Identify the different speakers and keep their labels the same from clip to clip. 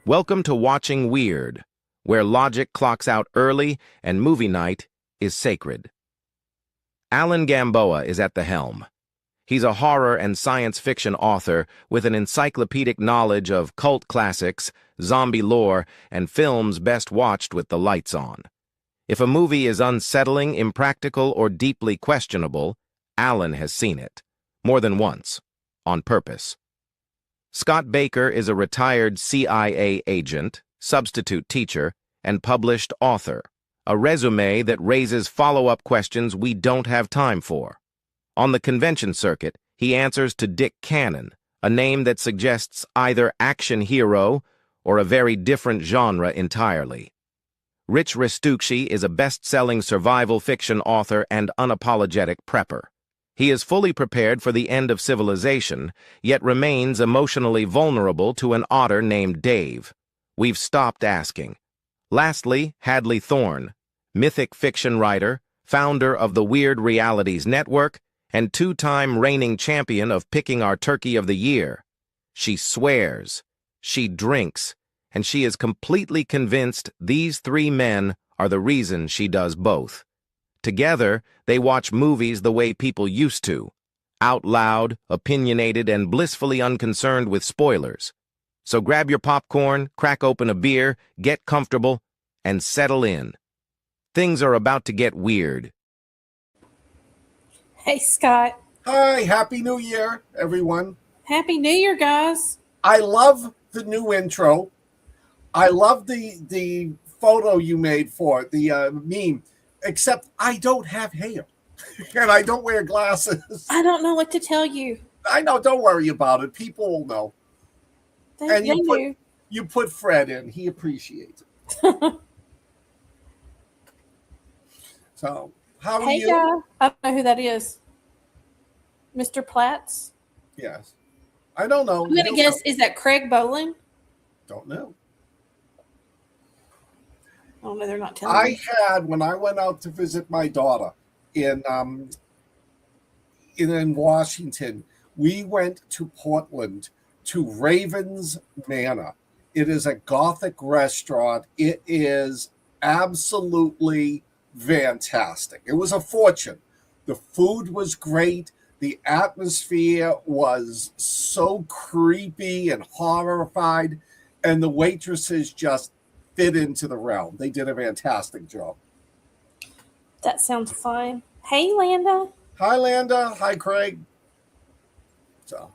Speaker 1: Welcome to Watching Wyrd, where logic clocks out early and movie night is sacred. Alan Gamboa is at the helm. He's a horror and science fiction author with an encyclopedic knowledge of cult classics, zombie lore, and films best watched with the lights on. If a movie is unsettling, impractical, or deeply questionable, Alan has seen it. More than once. On purpose. Scott Baker is a retired CIA agent, substitute teacher, and published author, a resume that raises follow-up questions we don't have time for. On the convention circuit, he answers to Dick Cannon, a name that suggests either action hero or a very different genre entirely. Rich Restucci is a best-selling survival fiction author and unapologetic prepper. He is fully prepared for the end of civilization, yet remains emotionally vulnerable to an otter named Dave. We've stopped asking. Lastly, Hadley Thorne, mythic fiction writer, founder of the Weird Realities Network, and two-time reigning champion of picking our turkey of the year. She swears, she drinks, and she is completely convinced these three men are the reason she does both. Together, they watch movies the way people used to, out loud, opinionated, and blissfully unconcerned with spoilers. So grab your popcorn, crack open a beer, get comfortable, and settle in. Things are about to get weird.
Speaker 2: Hey, Scott.
Speaker 3: Hi, Happy New Year, everyone.
Speaker 2: Happy New Year, guys.
Speaker 3: I love the new intro. I love the photo you made for it, the meme, except I don't have hair and I don't wear glasses.
Speaker 2: I don't know what to tell you.
Speaker 3: I know, don't worry about it. People will know. And
Speaker 2: They
Speaker 3: you put Fred in. He appreciates it. So, how are
Speaker 2: Hey,
Speaker 3: you?
Speaker 2: guy. I don't know who that is. Mr. Platts?
Speaker 3: Yes. I don't know.
Speaker 2: I'm going to guess, is that Craig Boland?
Speaker 3: Don't know.
Speaker 2: Oh, no, they're not telling me.
Speaker 3: I had, when I went out to visit my daughter in Washington, we went to Portland to Raven's Manor. It is a Gothic restaurant. It is absolutely fantastic. It was a fortune. The food was great. The atmosphere was so creepy and horrified, and the waitresses just fit into the realm. They did a fantastic job.
Speaker 2: That sounds fine. Hey, Landa.
Speaker 3: Hi, Landa. Hi, Craig. So,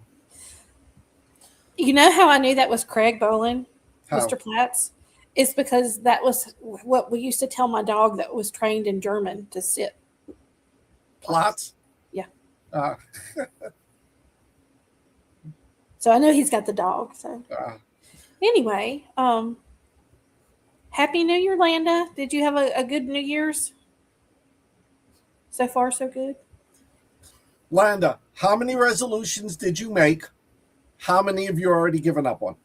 Speaker 2: You know how I knew that was Craig Boland,
Speaker 3: how?
Speaker 2: Mr. Platts? It's because that was what we used to tell my dog that was trained in German to sit.
Speaker 3: Plots?
Speaker 2: Yeah.
Speaker 3: Uh,
Speaker 2: So I know he's got the dog. So anyway, Happy New Year, Landa. Did you have a good New Year's? So far, so good.
Speaker 3: Landa, how many resolutions did you make? How many have you already given up on?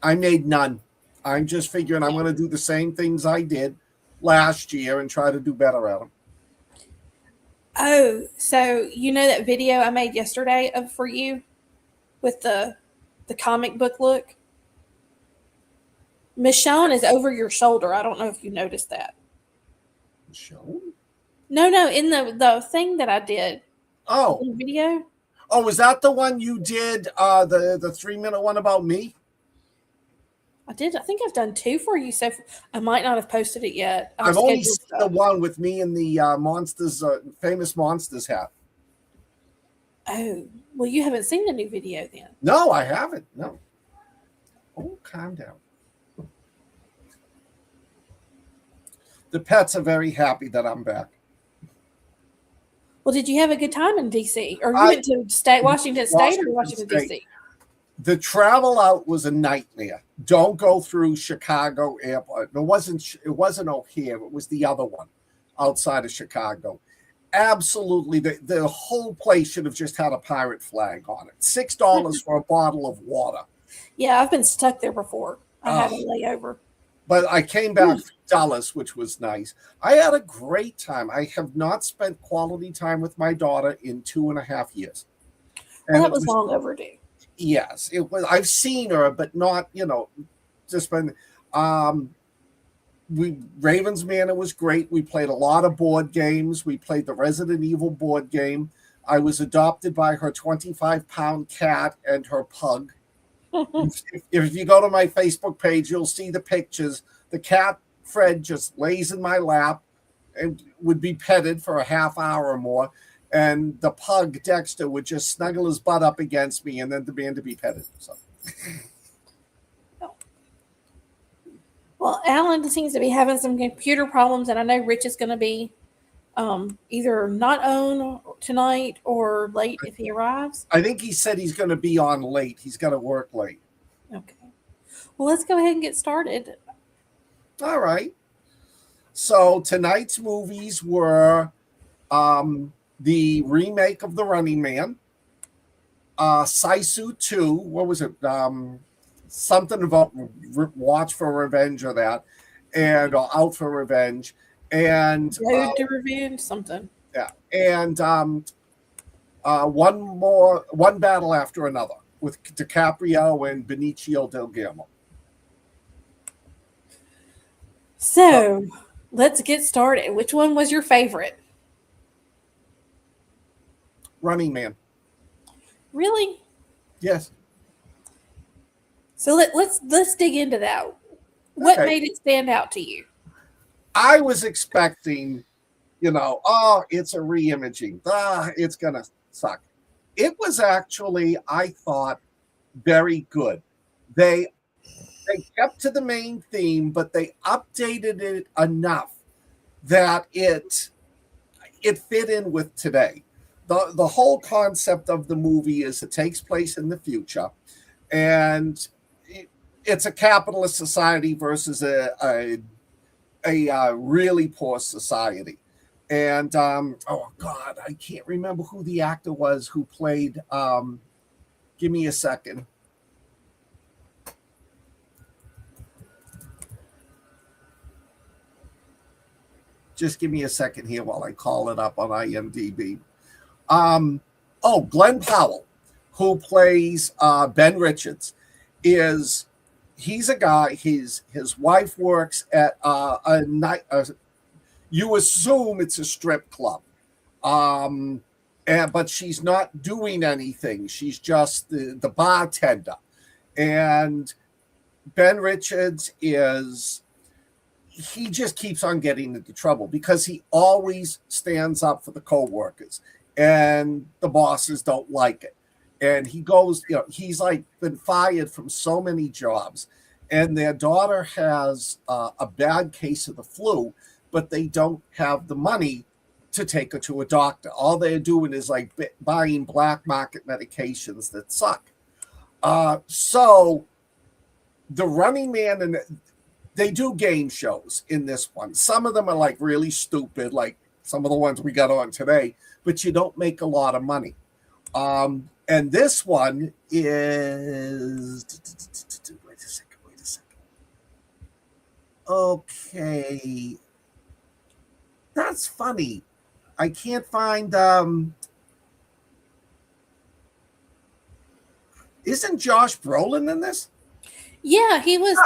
Speaker 3: I made none. I'm just figuring I'm going to do the same things I did last year and try to do better at them.
Speaker 2: Oh, so you know that video I made yesterday for you with the comic book look? Michonne is over your shoulder. I don't know if you noticed that.
Speaker 3: Show?
Speaker 2: No, in the thing that I did.
Speaker 3: Oh.
Speaker 2: In the video.
Speaker 3: Oh, was that the one you did, the 3-minute one about me?
Speaker 2: I did. I think I've done 2 for you. So I might not have posted it yet.
Speaker 3: I've only seen the one with me in the monsters, famous monsters hat.
Speaker 2: Oh, well, you haven't seen the new video then.
Speaker 3: No, I haven't. No. Oh, calm down. The pets are very happy that I'm back.
Speaker 2: Well, did you have a good time in D.C.? Or you went to Washington State or Washington, D.C.?
Speaker 3: The travel out was a nightmare. Don't go through Chicago airport. It wasn't O'Hare. It was the other one outside of Chicago. Absolutely. The whole place should have just had a pirate flag on it. $6 for a bottle of water.
Speaker 2: Yeah, I've been stuck there before. I had a layover.
Speaker 3: But I came back from Dallas, which was nice. I had a great time. I have not spent quality time with my daughter in 2.5 years.
Speaker 2: Well, that was long overdue.
Speaker 3: Yes, it was. I've seen her, but not, just been. Raven's Manor was great. We played a lot of board games. We played the Resident Evil board game. I was adopted by her 25-pound cat and her pug. If you go to my Facebook page, you'll see the pictures. The cat, Fred, just lays in my lap and would be petted for a half hour or more. And the pug, Dexter, would just snuggle his butt up against me and then demand to be petted. So.
Speaker 2: Well, Alan seems to be having some computer problems, and I know Rich is going to be either not on tonight or late if he arrives.
Speaker 3: I think he said he's going to be on late. He's got to work late.
Speaker 2: Okay. Well, let's go ahead and get started.
Speaker 3: All right. So tonight's movies were the remake of The Running Man, SISU 2, what was it? Something about Watch for Revenge or that, and Out for Revenge, and
Speaker 2: Road to Revenge, something.
Speaker 3: Yeah, and one battle after another with DiCaprio and Benicio del Gamo.
Speaker 2: So let's get started. Which one was your favorite?
Speaker 3: Running Man.
Speaker 2: Really?
Speaker 3: Yes.
Speaker 2: So let's dig into that. What made it stand out to you?
Speaker 3: I was expecting, it's a reimaging. It's gonna suck. It was actually, I thought, very good. They kept to the main theme, but they updated it enough that it fit in with today. The whole concept of the movie is it takes place in the future, and it's a capitalist society versus a really poor society. And oh God, I can't remember who the actor was who played. Give me a second. Just give me a second here while I call it up on IMDb. Glenn Powell, who plays Ben Richards, he's a guy. His wife works at a night. You assume it's a strip club, but she's not doing anything. She's just the bartender, and Ben Richards he just keeps on getting into trouble because he always stands up for the co-workers, and the bosses don't like it. And he goes, he's like been fired from so many jobs, and their daughter has a bad case of the flu, but they don't have the money to take her to a doctor. All they're doing is like buying black market medications that suck. So the Running Man, and they do game shows in this one. Some of them are like really stupid, like some of the ones we got on today, but you don't make a lot of money. And this one is, wait a second. Okay. That's funny. I can't find, isn't Josh Brolin in this?
Speaker 2: Yeah, he was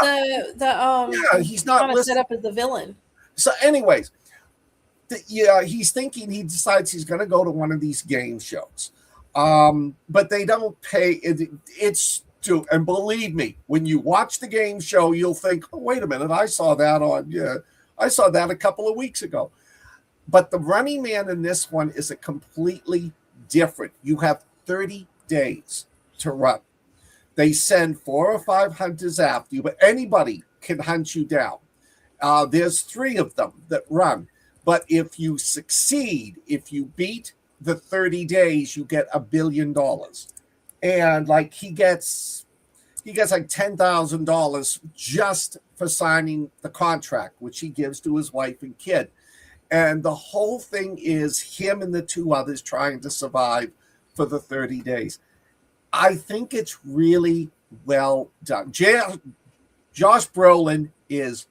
Speaker 3: he's not
Speaker 2: kind of set up as the villain.
Speaker 3: So anyways, he's thinking, he decides he's going to go to one of these game shows. But they don't pay. And believe me, when you watch the game show, you'll think, oh, wait a minute, I saw that a couple of weeks ago. But the Running Man in this one is a completely different. You have 30 days to run. They send 4 or 5 hunters after you, but anybody can hunt you down. There's 3 of them that run. But if you succeed, if you beat the 30 days, you get $1 billion. And like he gets like $10,000 just for signing the contract, which he gives to his wife and kid. And the whole thing is him and the 2 others trying to survive for the 30 days. I think it's really well done. Josh Brolin is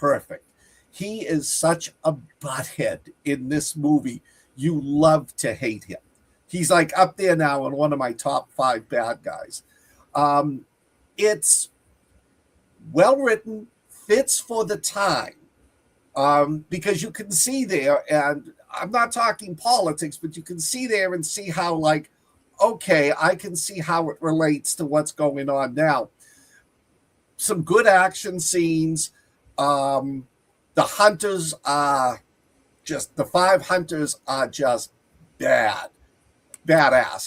Speaker 3: perfect. He is such a butthead in this movie. You love to hate him. He's like up there now in one of my top 5 bad guys. It's well written, fits for the time, because you can see there, and I'm not talking politics, but you can see there and see how, like, okay, I can see how it relates to what's going on now. Some good action scenes. The hunters are just, the 5 hunters are just badass.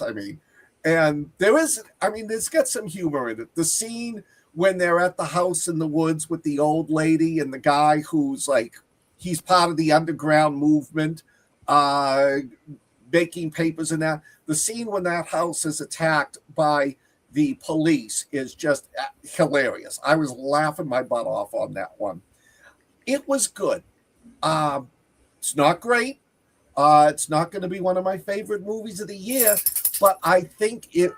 Speaker 3: I mean, and it's got some humor in it. The scene when they're at the house in the woods with the old lady and the guy who's like, he's part of the underground movement, making papers and that. The scene when that house is attacked by the police is just hilarious. I was laughing my butt off on that one. It was good. It's not great. It's not going to be one of my favorite movies of the year, but I think it,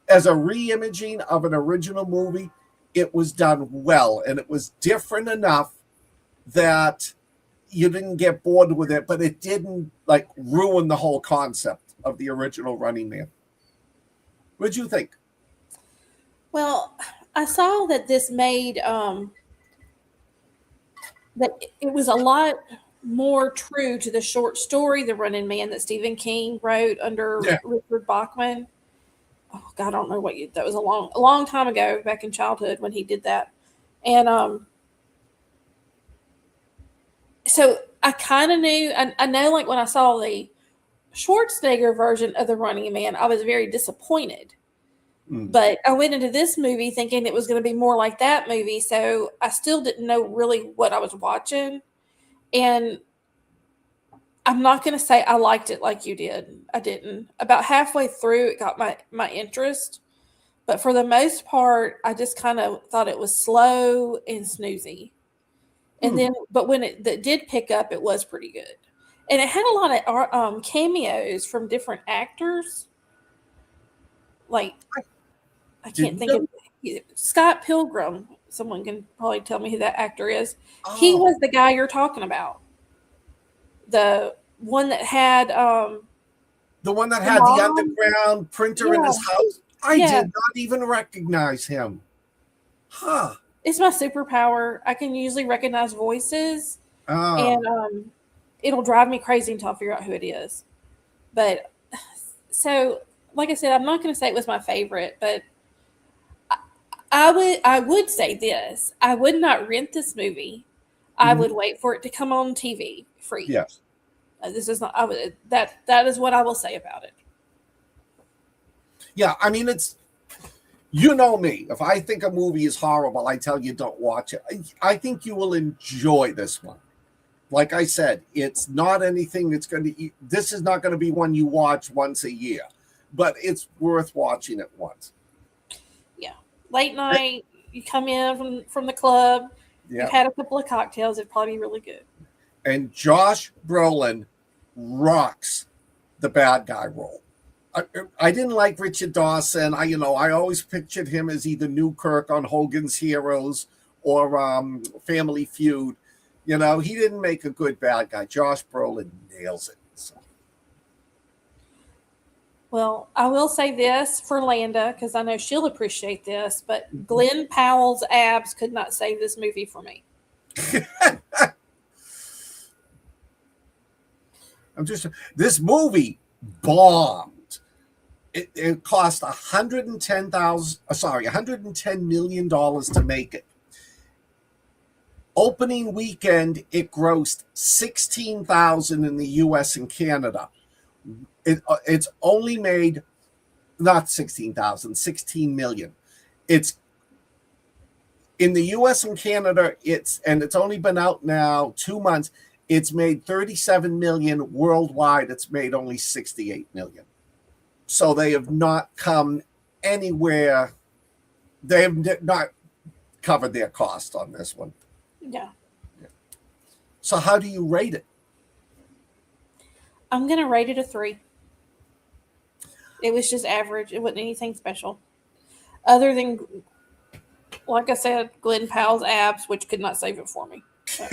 Speaker 3: as a re-imaging of an original movie, it was done well, and it was different enough that you didn't get bored with it, but it didn't like ruin the whole concept of the original Running Man. What'd you think?
Speaker 2: Well, I saw that this made that it was a lot more true to the short story, The Running Man, that Stephen King wrote under Richard Bachman. Oh God, I don't know that was a long time ago, back in childhood when he did that. And so I kind of knew, I know, like when I saw the Schwarzenegger version of The Running Man, I was very disappointed. But I went into this movie thinking it was going to be more like that movie, so I still didn't know really what I was watching. And I'm not going to say I liked it like you did. I didn't. About halfway through, it got my interest. But for the most part, I just kind of thought it was slow and snoozy. And then, but when it did pick up, it was pretty good. And it had a lot of cameos from different actors. Like, I can't think of Scott Pilgrim. Someone can probably tell me who that actor is. Oh. He was the guy you're talking about. The one that had
Speaker 3: the underground printer in his house. I did not even recognize him. Huh.
Speaker 2: It's my superpower. I can usually recognize voices, and it'll drive me crazy until I figure out who it is. But so, like I said, I'm not going to say it was my favorite, but I would say this: I would not rent this movie. I would wait for it to come on TV free.
Speaker 3: Yes.
Speaker 2: This is not. That is what I will say about it.
Speaker 3: Yeah, I mean, it's, you know me. If I think a movie is horrible, I tell you don't watch it. I think you will enjoy this one. Like I said, it's not anything that's going to. This is not going to be one you watch once a year, but it's worth watching it once.
Speaker 2: Yeah, late night. You come in from the club. Yeah. You've had a couple of cocktails. It'd probably be really good.
Speaker 3: And Josh Brolin rocks the bad guy role. I didn't like Richard Dawson. I always pictured him as either Newkirk on Hogan's Heroes or Family Feud. He didn't make a good bad guy. Josh Brolin nails it. So.
Speaker 2: Well, I will say this for Landa, because I know she'll appreciate this, but Glenn Powell's abs could not save this movie for me.
Speaker 3: This movie bombed. It cost $110 million to make it. Opening weekend, it grossed $16,000 in the U.S. and Canada. It's only made not 16,000, 16 million. It's in the U.S. and Canada. It's only been out now 2 months. It's made 37 million worldwide. It's made only 68 million. So they have not come anywhere. They have not covered their cost on this one.
Speaker 2: Yeah.
Speaker 3: So how do you rate it?
Speaker 2: I'm going to rate it a 3. It was just average. It wasn't anything special. Other than, like I said, Glenn Powell's abs, which could not save it for me. So.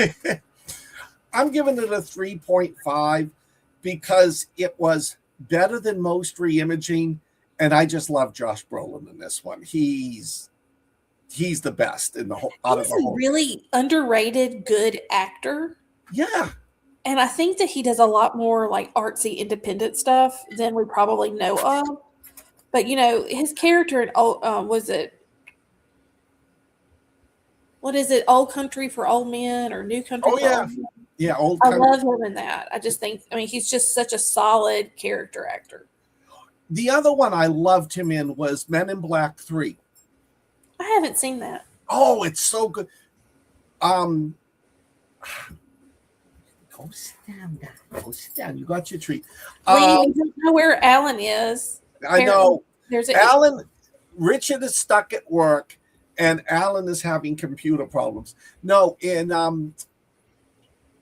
Speaker 3: I'm giving it a 3.5 because it was better than most re-imaging, And I just love Josh Brolin in this one. He's the best in the whole.
Speaker 2: He's a really underrated, good actor.
Speaker 3: Yeah.
Speaker 2: And I think that he does a lot more like artsy, independent stuff than we probably know of. But his character in was it? What is it? Old Country for Old Men or New Country for Old Men?
Speaker 3: Yeah, Old
Speaker 2: I
Speaker 3: Country.
Speaker 2: love him in that. I just think, he's just such a solid character actor.
Speaker 3: The other one I loved him in was Men in Black 3.
Speaker 2: I haven't seen that.
Speaker 3: Oh, it's so good. Go sit down, guy. Go sit down. You got your treat.
Speaker 2: We don't know where Alan is.
Speaker 3: I know.
Speaker 2: There's
Speaker 3: Alan. Richard is stuck at work, and Alan is having computer problems. No, in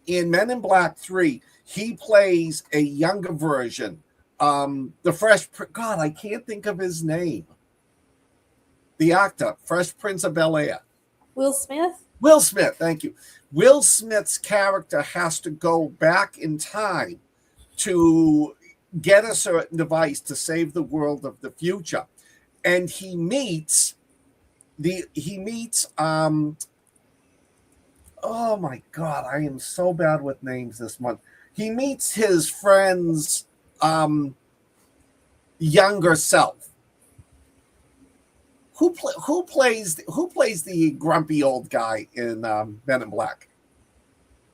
Speaker 3: Men in Black 3, he plays a younger version. The Fresh. God, I can't think of his name. The actor, Fresh Prince of Bel-Air.
Speaker 2: Will Smith?
Speaker 3: Will Smith, thank you. Will Smith's character has to go back in time to get a certain device to save the world of the future. And he meets oh my God, I am so bad with names this month. He meets his friend's younger self. Who plays the grumpy old guy in Men in Black?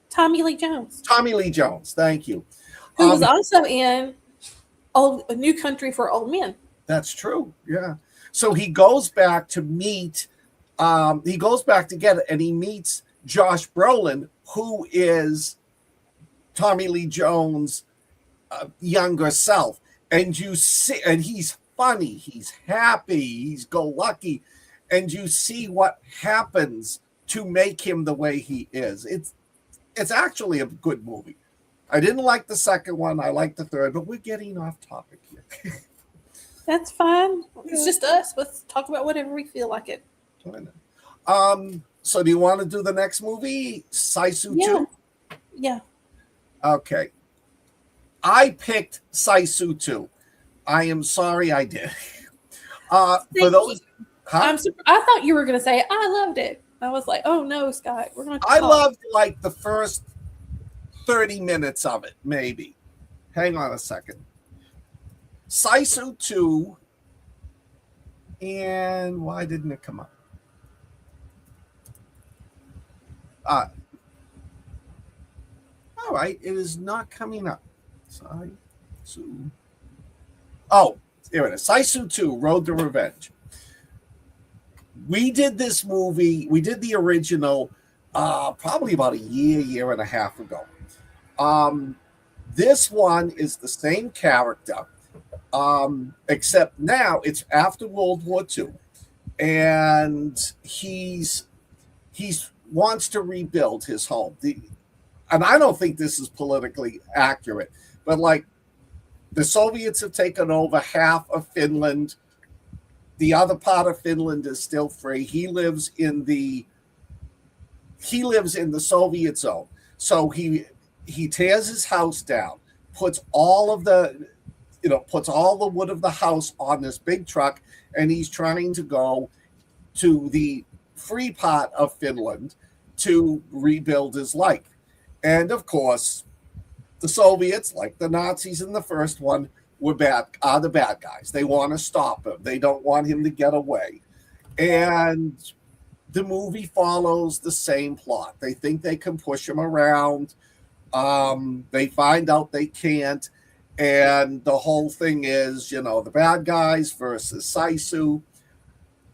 Speaker 2: Tommy Lee Jones.
Speaker 3: Tommy Lee Jones, thank you.
Speaker 2: Who was also in New Country for Old Men.
Speaker 3: That's true, yeah. So he goes back to meet, he goes back to get it, and he meets Josh Brolin, who is Tommy Lee Jones' younger self. And you see, and he's funny, he's happy, he's go-lucky, and you see what happens to make him the way he is. It's actually a good movie. I didn't like the second one, I liked the third, but we're getting off topic here.
Speaker 2: That's fine. It's just us. Let's talk about whatever we feel like it.
Speaker 3: So do you want to do the next movie, SISU 2?
Speaker 2: Yeah.
Speaker 3: Okay. I picked SISU 2. I am sorry I did. For those,
Speaker 2: I thought you were going to say I loved it. I was like, oh no, Scott, we're going to.
Speaker 3: I loved like the first 30 minutes of it, maybe. Hang on a second. SISU 2, and why didn't it come up? All right, it is not coming up. SISU. Oh, here it is. SISU 2, Road to Revenge. We did this movie, we did the original probably about a year and a half ago. This one is the same character, except now it's after World War II. And he wants to rebuild his home. And I don't think this is politically accurate, but like the Soviets have taken over half of Finland. The other part of Finland is still free. He lives in the Soviet zone. So he tears his house down, puts all the wood of the house on this big truck, and he's trying to go to the free part of Finland to rebuild his life. And of course, the Soviets, like the Nazis in the first one, are the bad guys. They want to stop him. They don't want him to get away. And the movie follows the same plot. They think they can push him around. They find out they can't. And the whole thing is, the bad guys versus SISU.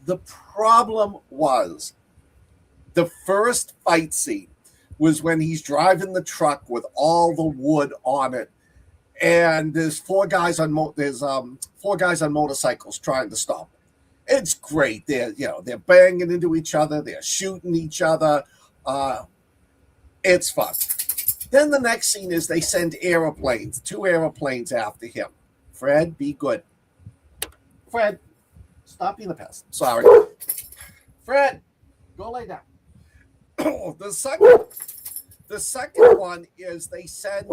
Speaker 3: The problem was the first fight scene was when he's driving the truck with all the wood on it, and there's four guys on motorcycles trying to stop him. It's great. They're banging into each other, they're shooting each other. It's fun. Then the next scene is they send airplanes, 2 airplanes after him. Fred, be good. Fred, stop being a pest. Sorry. Fred, go lay down. The second one is they send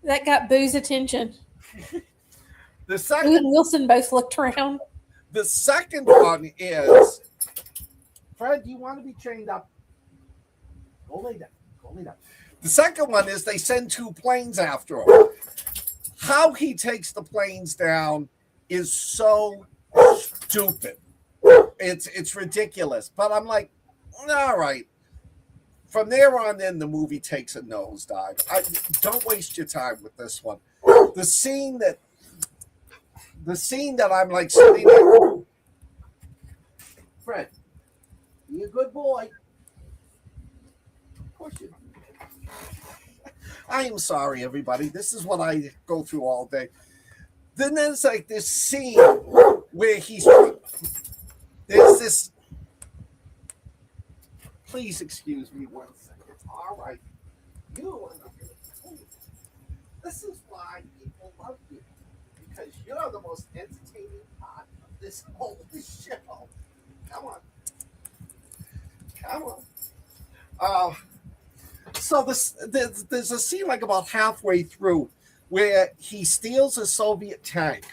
Speaker 2: That got Boo's attention.
Speaker 3: The
Speaker 2: Boo
Speaker 3: second
Speaker 2: and Wilson both looked around.
Speaker 3: The second one is, Fred, do you want to be chained up? Go lay down. Go lay down. The second one is they send 2 planes after him. How he takes the planes down is so stupid. It's ridiculous. But I'm like, all right. From there on in, the movie takes a nosedive. Don't waste your time with this one. The scene that I'm like sitting there. Fred, be a good boy. Of course you are. I am sorry, everybody. This is what I go through all day. Then there's like this scene where there's this. Please excuse me 1 second. All right. You are not going to tell me. This is why people love you. Because you're the most entertaining part of this whole show. Come on. Come on. So there's a scene like about halfway through where he steals a Soviet tank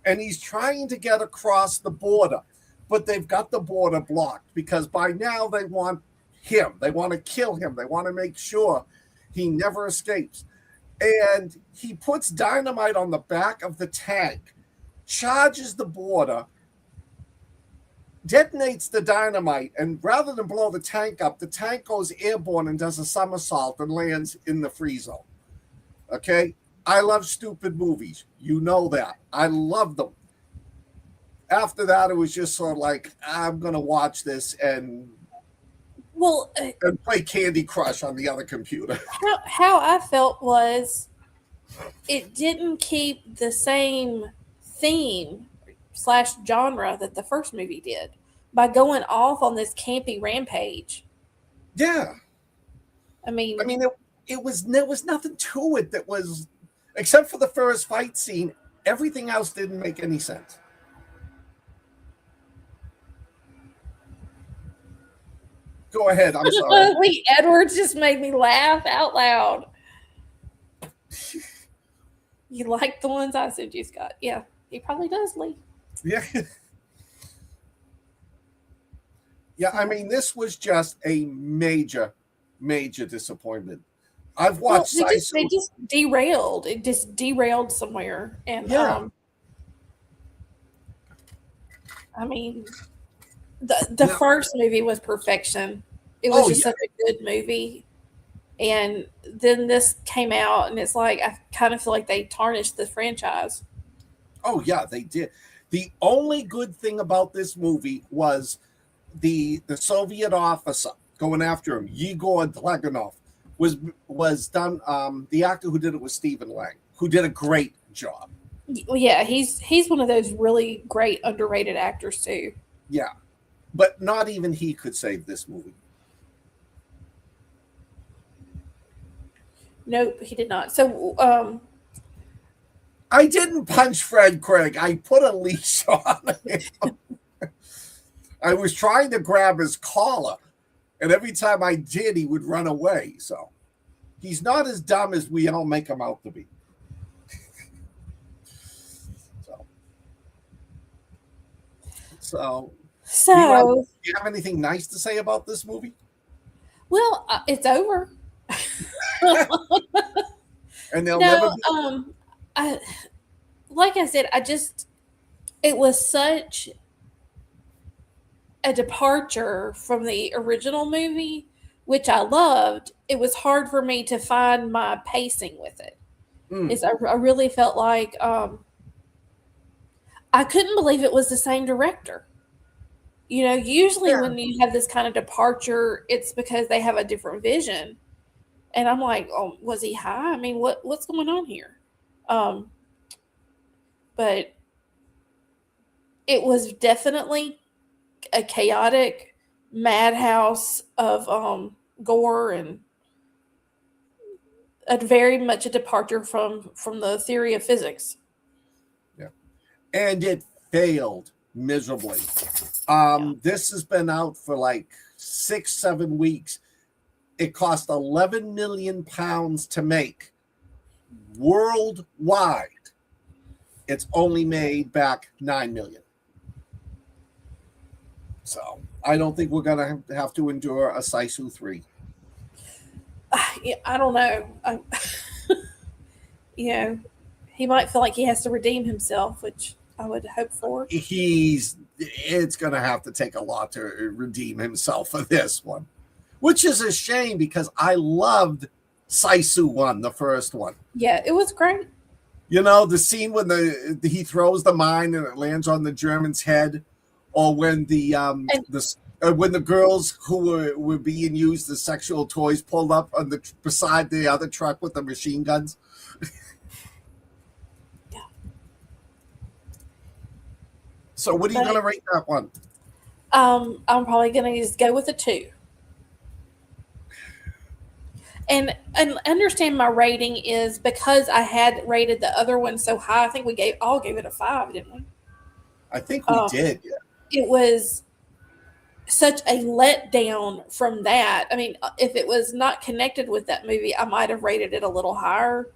Speaker 3: and he's trying to get across the border, but they've got the border blocked because by now they want him. They want to kill him. They want to make sure he never escapes. And he puts dynamite on the back of the tank, charges the border, detonates the dynamite, and rather than blow the tank up, the tank goes airborne and does a somersault and lands in the free zone. Okay? I love stupid movies. You know that. I love them. After that, it was just sort of like, I'm going to watch this and play Candy Crush on the other computer.
Speaker 2: How I felt was it didn't keep the same theme / genre that the first movie did by going off on this campy rampage.
Speaker 3: Yeah.
Speaker 2: I mean,
Speaker 3: there was nothing to it that was, except for the first fight scene, everything else didn't make any sense. Go ahead. I'm sorry.
Speaker 2: Lee Edwards just made me laugh out loud. You like the ones I sent you, Scott? Yeah, he probably does, Lee.
Speaker 3: Yeah. Yeah, I mean, this was just a major, major disappointment. I've watched SISU.
Speaker 2: They just derailed. It just derailed somewhere. And I mean, the first movie was perfection. It was just such a good movie. And then this came out, and it's like, I kind of feel like they tarnished the franchise.
Speaker 3: Oh, yeah, they did. The only good thing about this movie was the Soviet officer going after him, Yegor Dleganov, was done. The actor who did it was Stephen Lang, who did a great job.
Speaker 2: Yeah, he's one of those really great underrated actors too.
Speaker 3: Yeah, but not even he could save this movie.
Speaker 2: Nope, he did not. So,
Speaker 3: I didn't punch Fred Craig. I put a leash on him. I was trying to grab his collar, and every time I did, he would run away. So he's not as dumb as we all make him out to be. So do you have anything nice to say about this movie?
Speaker 2: Well, it's over.
Speaker 3: And they'll never be.
Speaker 2: Like I said, it was such a departure from the original movie, which I loved. It was hard for me to find my pacing with it. I really felt like I couldn't believe it was the same director. You know, usually when you have this kind of departure, it's because they have a different vision. And I'm like, oh, was he high? I mean, what's going on here? But it was definitely a chaotic madhouse of gore and very much a departure from the theory of physics.
Speaker 3: Yeah, and it failed miserably. This has been out for like 6-7 weeks. It cost £11 million to make, worldwide, it's only made back $9 million. So I don't think we're going to have to endure a SISU 3.
Speaker 2: I don't know. He might feel like he has to redeem himself, which I would hope for.
Speaker 3: It's going to have to take a lot to redeem himself for this one, which is a shame because I loved SISU 1, the first one.
Speaker 2: Yeah, it was great.
Speaker 3: The scene when he throws the mine and it lands on the German's head, or when when the girls who were being used as sexual toys pulled up on beside the other truck with the machine guns.
Speaker 2: Yeah.
Speaker 3: So what are you going to rate that one?
Speaker 2: I'm probably going to just go with a 2. And understand my rating is because I had rated the other one so high. I think we all gave it a 5, didn't we?
Speaker 3: I think we did. Yeah.
Speaker 2: It was such a letdown from that. I mean, if it was not connected with that movie, I might have rated it a little higher.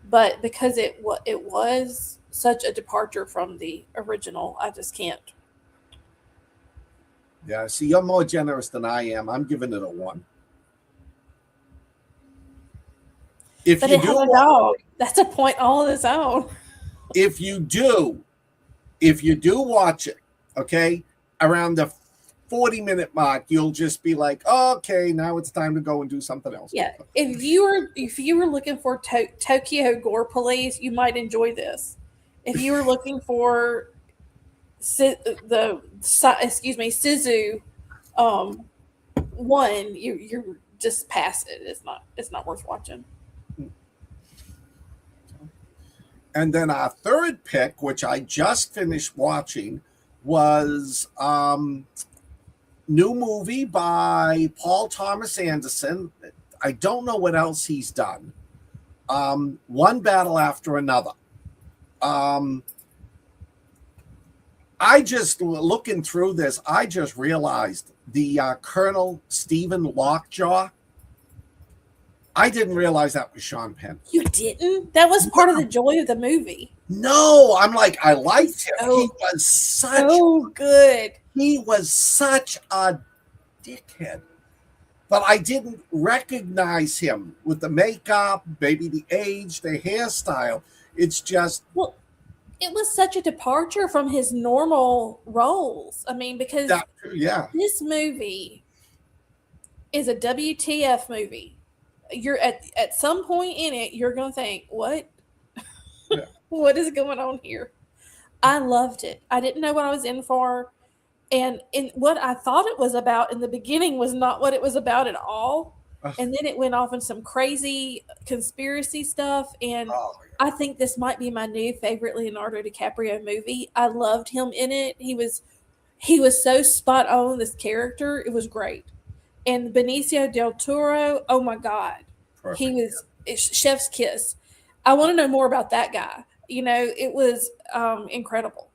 Speaker 2: But because it was such a departure from the original, I just can't.
Speaker 3: Yeah, see, you're more generous than I am. I'm giving it a 1.
Speaker 2: But it has a dog. That's a point all on its own.
Speaker 3: If you do watch it, okay, around the 40-minute mark, you'll just be like, okay, now it's time to go and do something else.
Speaker 2: Yeah, if you were looking for Tokyo Gore Police, you might enjoy this. If you were looking for SISU 1, you just pass it. It's not worth watching.
Speaker 3: And then our third pick, which I just finished watching, was new movie by Paul Thomas Anderson. I don't know what else he's done. One Battle After Another. I just, looking through this, I just realized the Colonel Stephen Lockjaw. I didn't realize that was Sean Penn.
Speaker 2: You didn't? That was part of the joy of the movie.
Speaker 3: No, I'm like, I liked him. He was
Speaker 2: so good.
Speaker 3: He was such a dickhead. But I didn't recognize him with the makeup, maybe the age, the hairstyle. It's just...
Speaker 2: Well, it was such a departure from his normal roles. I mean, because this movie is a WTF movie. You're at some point in it, you're going to think, what? Yeah. What is going on here? I loved it. I didn't know what I was in for. And what I thought it was about in the beginning was not what it was about at all. And then it went off in some crazy conspiracy stuff. And I think this might be my new favorite Leonardo DiCaprio movie. I loved him in it. He was so spot on, this character. It was great. And Benicio del Toro, oh my God. Perfect. He was chef's kiss. I want to know more about that guy. It was incredible.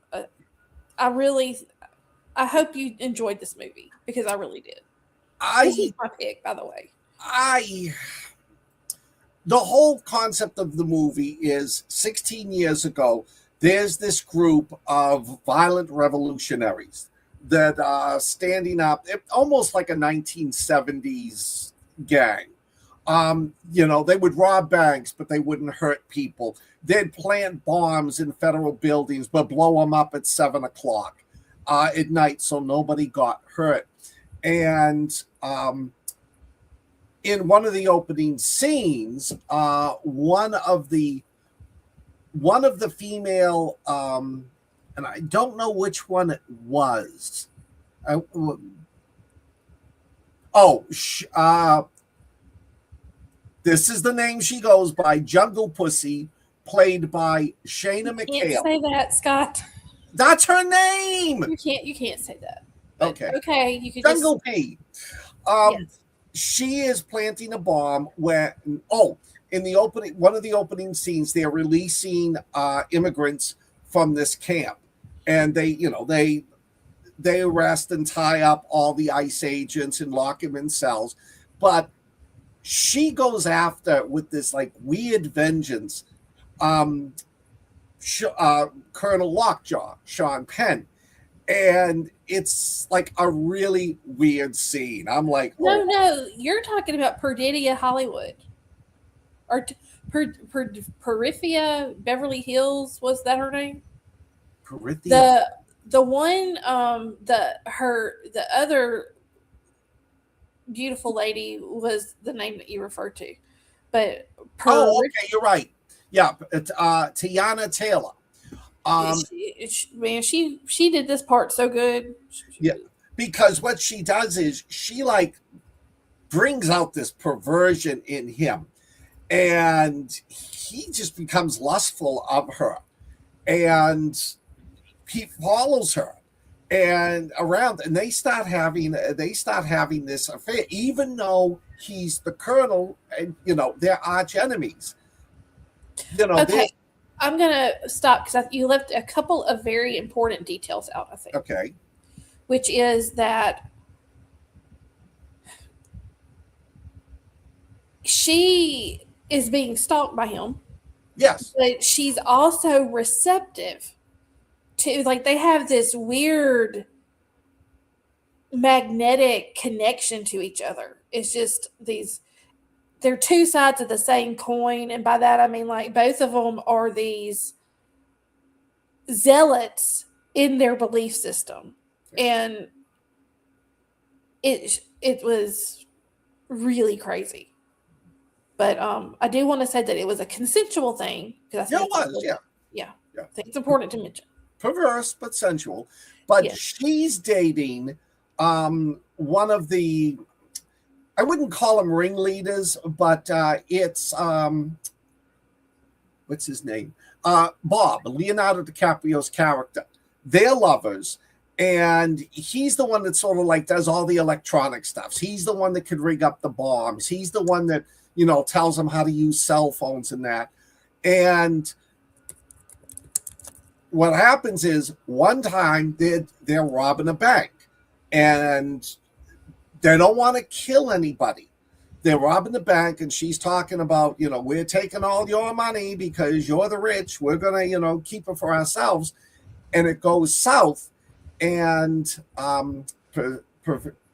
Speaker 2: I hope you enjoyed this movie because I really did. This is my pick, by the way.
Speaker 3: The whole concept of the movie is 16 years ago, there's this group of violent revolutionaries that are standing up, almost like a 1970s gang. They would rob banks, but they wouldn't hurt people. They'd plant bombs in federal buildings, but blow them up at 7:00 at night so nobody got hurt. And in one of the opening scenes, one of the female, and I don't know which one it was. This is the name she goes by, Jungle Pussy, played by Shayna McHale.
Speaker 2: You can't say that, Scott.
Speaker 3: That's her name.
Speaker 2: You can't say that.
Speaker 3: Okay.
Speaker 2: You can
Speaker 3: Jungle P. Yes. She is planting a bomb where in the opening, one of the opening scenes, they're releasing immigrants from this camp, and they arrest and tie up all the ICE agents and lock them in cells. But she goes after with this like weird vengeance. Colonel Lockjaw, Sean Penn. And it's like a really weird scene. I'm like,
Speaker 2: oh. No, you're talking about Perdidia Hollywood. Or Perifia Beverly Hills, was that her name?
Speaker 3: Perithia?
Speaker 2: The one, the other beautiful lady was the name that you referred to. But
Speaker 3: okay, you're right. Yeah, Tiana Taylor.
Speaker 2: She did this part so good.
Speaker 3: Yeah, because what she does is she like brings out this perversion in him, and he just becomes lustful of her, and he follows her and around, and they start having this affair, even though he's the colonel, and they're arch enemies.
Speaker 2: Okay. I'm going to stop because you left a couple of very important details out, I think.
Speaker 3: Okay.
Speaker 2: Which is that she is being stalked by him.
Speaker 3: Yes.
Speaker 2: But she's also receptive to, like, they have this weird magnetic connection to each other. It's just they're two sides of the same coin, and by that I mean like both of them are these zealots in their belief system, and it was really crazy. But I do want to say that it was a consensual thing, because I think yeah. I think it's important to mention.
Speaker 3: Perverse but sensual, but she's dating one of the, I wouldn't call them ringleaders, but it's what's his name? Bob, Leonardo DiCaprio's character. They're lovers, and he's the one that sort of like does all the electronic stuff. He's the one that could rig up the bombs. He's the one that, tells them how to use cell phones and that. And what happens is one time they're robbing a bank, and they don't want to kill anybody. They're robbing the bank, and she's talking about, we're taking all your money because you're the rich. We're going to, keep it for ourselves. And it goes south, and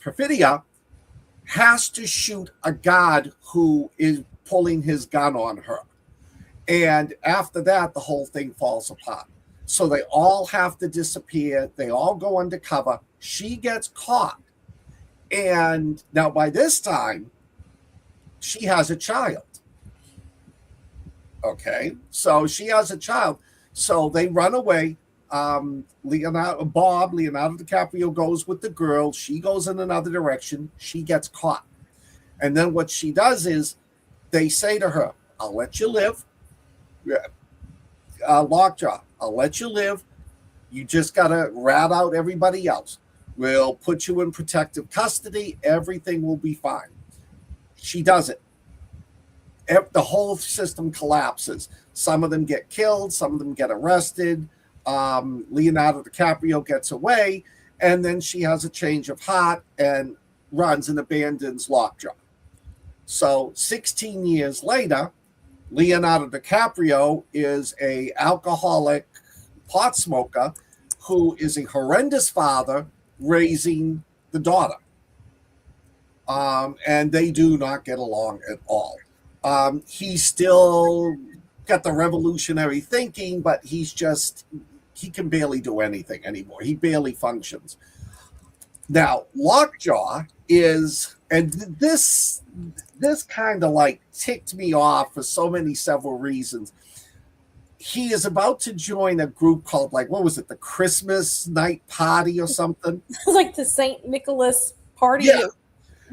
Speaker 3: Perfidia has to shoot a guard who is pulling his gun on her. And after that, the whole thing falls apart. So they all have to disappear. They all go undercover. She gets caught. And now by this time, she has a child. Okay, so she has a child. So they run away. Leonardo DiCaprio goes with the girl. She goes in another direction. She gets caught. And then what she does is they say to her, I'll let you live. Lockjaw, I'll let you live. You just got to rat out everybody else. We'll put you in protective custody. Everything will be fine. She does it. The whole system collapses. Some of them get killed. Some of them get arrested. Leonardo DiCaprio gets away. And then she has a change of heart and runs and abandons Lockjaw. So 16 years later, Leonardo DiCaprio is an alcoholic pot smoker who is a horrendous father raising the daughter. And they do not get along at all. He's still got the revolutionary thinking, but he can barely do anything anymore. He barely functions. Now, Lockjaw is, and this kind of like ticked me off for several reasons. He is about to join a group called, like, what was it, the Christmas night party or something?
Speaker 2: Like the St. Nicholas party of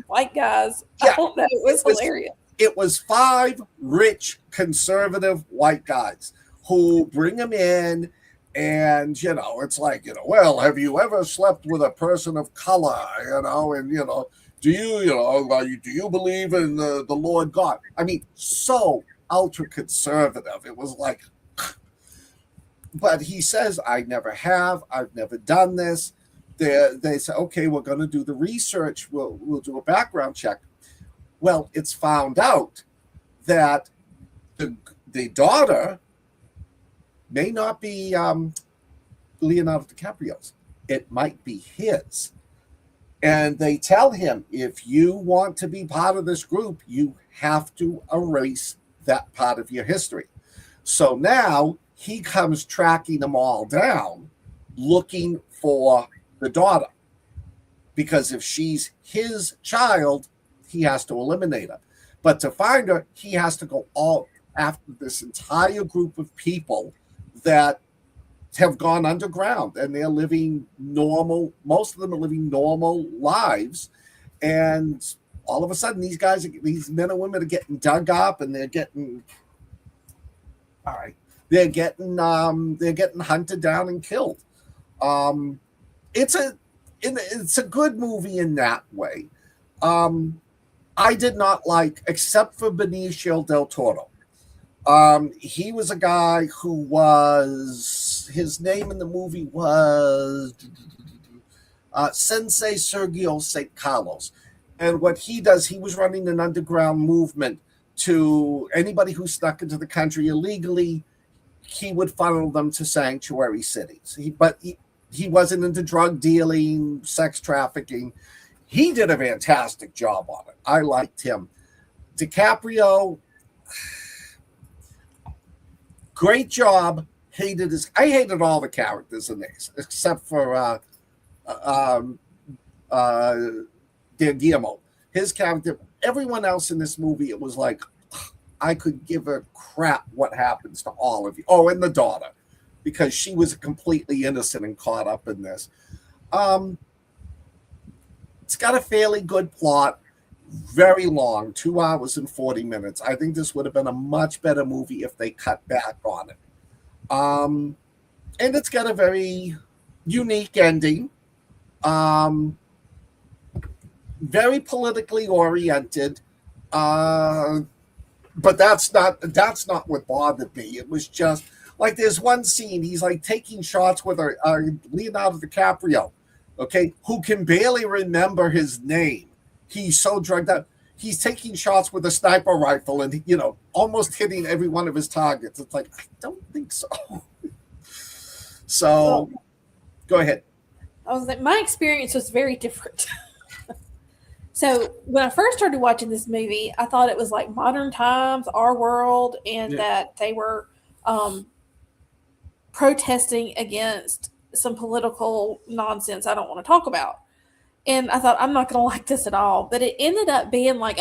Speaker 2: white guys. Yeah. I don't know. It was hilarious.
Speaker 3: It was 5 rich conservative white guys who bring him in, and it's like, well, have you ever slept with a person of color? And do you believe in the Lord God? I mean, so ultra conservative. It was like, but he says, I never have. I've never done this. They say, okay, we're going to do the research. We'll do a background check. Well, it's found out that the daughter may not be Leonardo DiCaprio's. It might be his. And they tell him, if you want to be part of this group, you have to erase that part of your history. So now he comes tracking them all down, looking for the daughter. Because if she's his child, he has to eliminate her. But to find her, he has to go all after this entire group of people that have gone underground, and they're living normal. Most of them are living normal lives, and all of a sudden, these men and women are getting dug up, and they're getting hunted down and killed. It's a good movie in that way. I did not like, except for Benicio del Toro. He was a guy who his name in the movie was Sensei Sergio St. Carlos. And what he does, he was running an underground movement to anybody who snuck into the country illegally. He would funnel them to sanctuary cities. He wasn't into drug dealing, sex trafficking. He did a fantastic job on it. I liked him. DiCaprio, great job. I hated all the characters in this, except for Guillermo. His character, everyone else in this movie, it was like, I could give a crap what happens to all of you. Oh, and the daughter, because she was completely innocent and caught up in this. It's got a fairly good plot, very long, 2 hours and 40 minutes. I think this would have been a much better movie if they cut back on it. And it's got a very unique ending. Very politically oriented. But that's not what bothered me. It was just like there's one scene, he's like taking shots with Leonardo DiCaprio, okay, who can barely remember his name. He's so drugged up. He's taking shots with a sniper rifle and, almost hitting every one of his targets. It's like, I don't think so. So, go ahead.
Speaker 2: I was like, my experience was very different. So when I first started watching this movie, I thought it was like modern times, our world, and that they were protesting against some political nonsense I don't want to talk about. And I thought, I'm not going to like this at all. But it ended up being like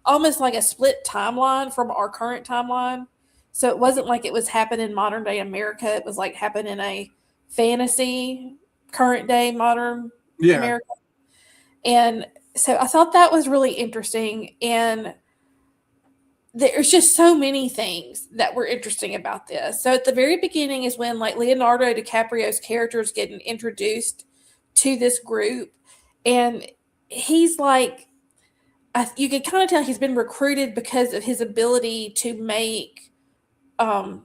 Speaker 2: almost like a split timeline from our current timeline. So it wasn't like it was happening in modern day America. It was like happening in a fantasy current day modern America. And so I thought that was really interesting. And there's just so many things that were interesting about this. So at the very beginning is when like Leonardo DiCaprio's character is getting introduced to this group. And he's like, you can kind of tell he's been recruited because of his ability to make, for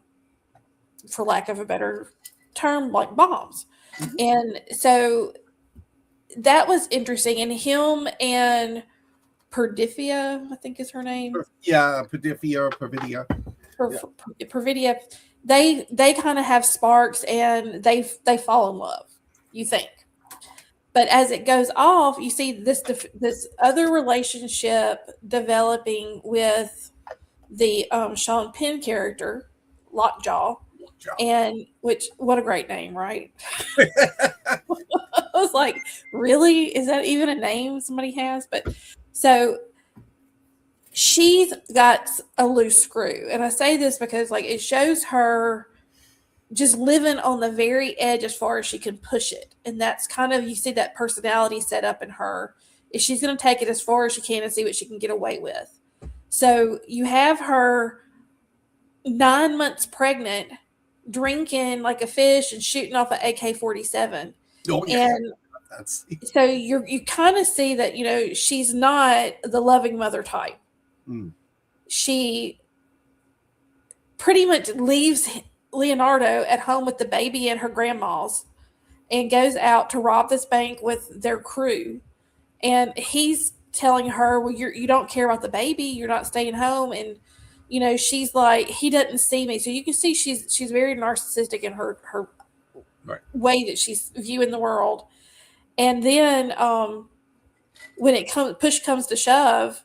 Speaker 2: lack of a better term, like bombs. Mm-hmm. And so that was interesting. And him and Perdifia, I think is her name.
Speaker 3: Yeah, Pervidia.
Speaker 2: Pervidia. They kind of have sparks and they fall in love, you think. But as it goes off, you see this other relationship developing with the Sean Penn character, Lockjaw. And what a great name, right? I was like, really? Is that even a name somebody has? But so she's got a loose screw. And I say this because like it shows her just living on the very edge as far as she can push it. And that's kind of, you see that personality set up in her. Is she's going to take it as far as she can and see what she can get away with. So you have her 9 months pregnant, drinking like a fish and shooting off an AK-47.
Speaker 3: Oh, yeah.
Speaker 2: And so you kind of see that, she's not the loving mother type. Mm. She pretty much leaves Leonardo at home with the baby and her grandma's and goes out to rob this bank with their crew. And he's telling her, well, you don't care about the baby, you're not staying home, and she's like, he doesn't see me. So you can see she's very narcissistic in her
Speaker 3: Right.
Speaker 2: way that she's viewing the world. And then when push comes to shove,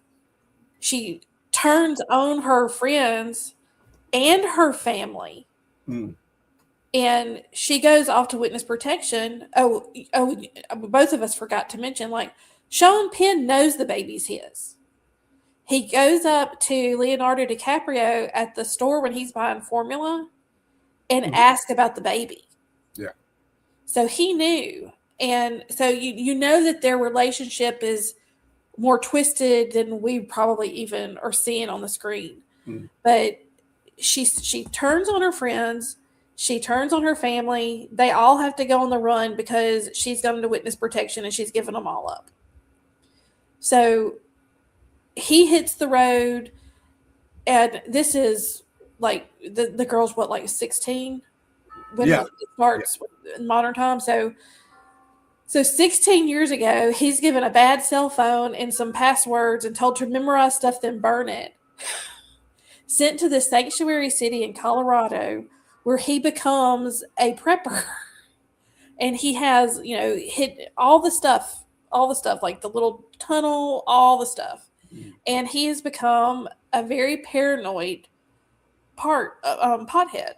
Speaker 2: she turns on her friends and her family. And she goes off to witness protection. Oh, both of us forgot to mention, like, Sean Penn knows the baby's his. He goes up to Leonardo DiCaprio at the store when he's buying formula and asks about the baby.
Speaker 3: Yeah.
Speaker 2: So he knew. And so you know that their relationship is more twisted than we probably even are seeing on the screen. But she turns on her friends. She turns on her family. They all have to go on the run because she's gone into witness protection and she's given them all up. So he hits the road, and this is like the girl's what, like 16 when it starts in modern times. So 16 years ago, he's given a bad cell phone and some passwords and told to memorize stuff, then burn it. Sent to the sanctuary city in Colorado, where he becomes a prepper. And he has, hit all the stuff, like the little tunnel, all the stuff. And he has become a very paranoid pothead.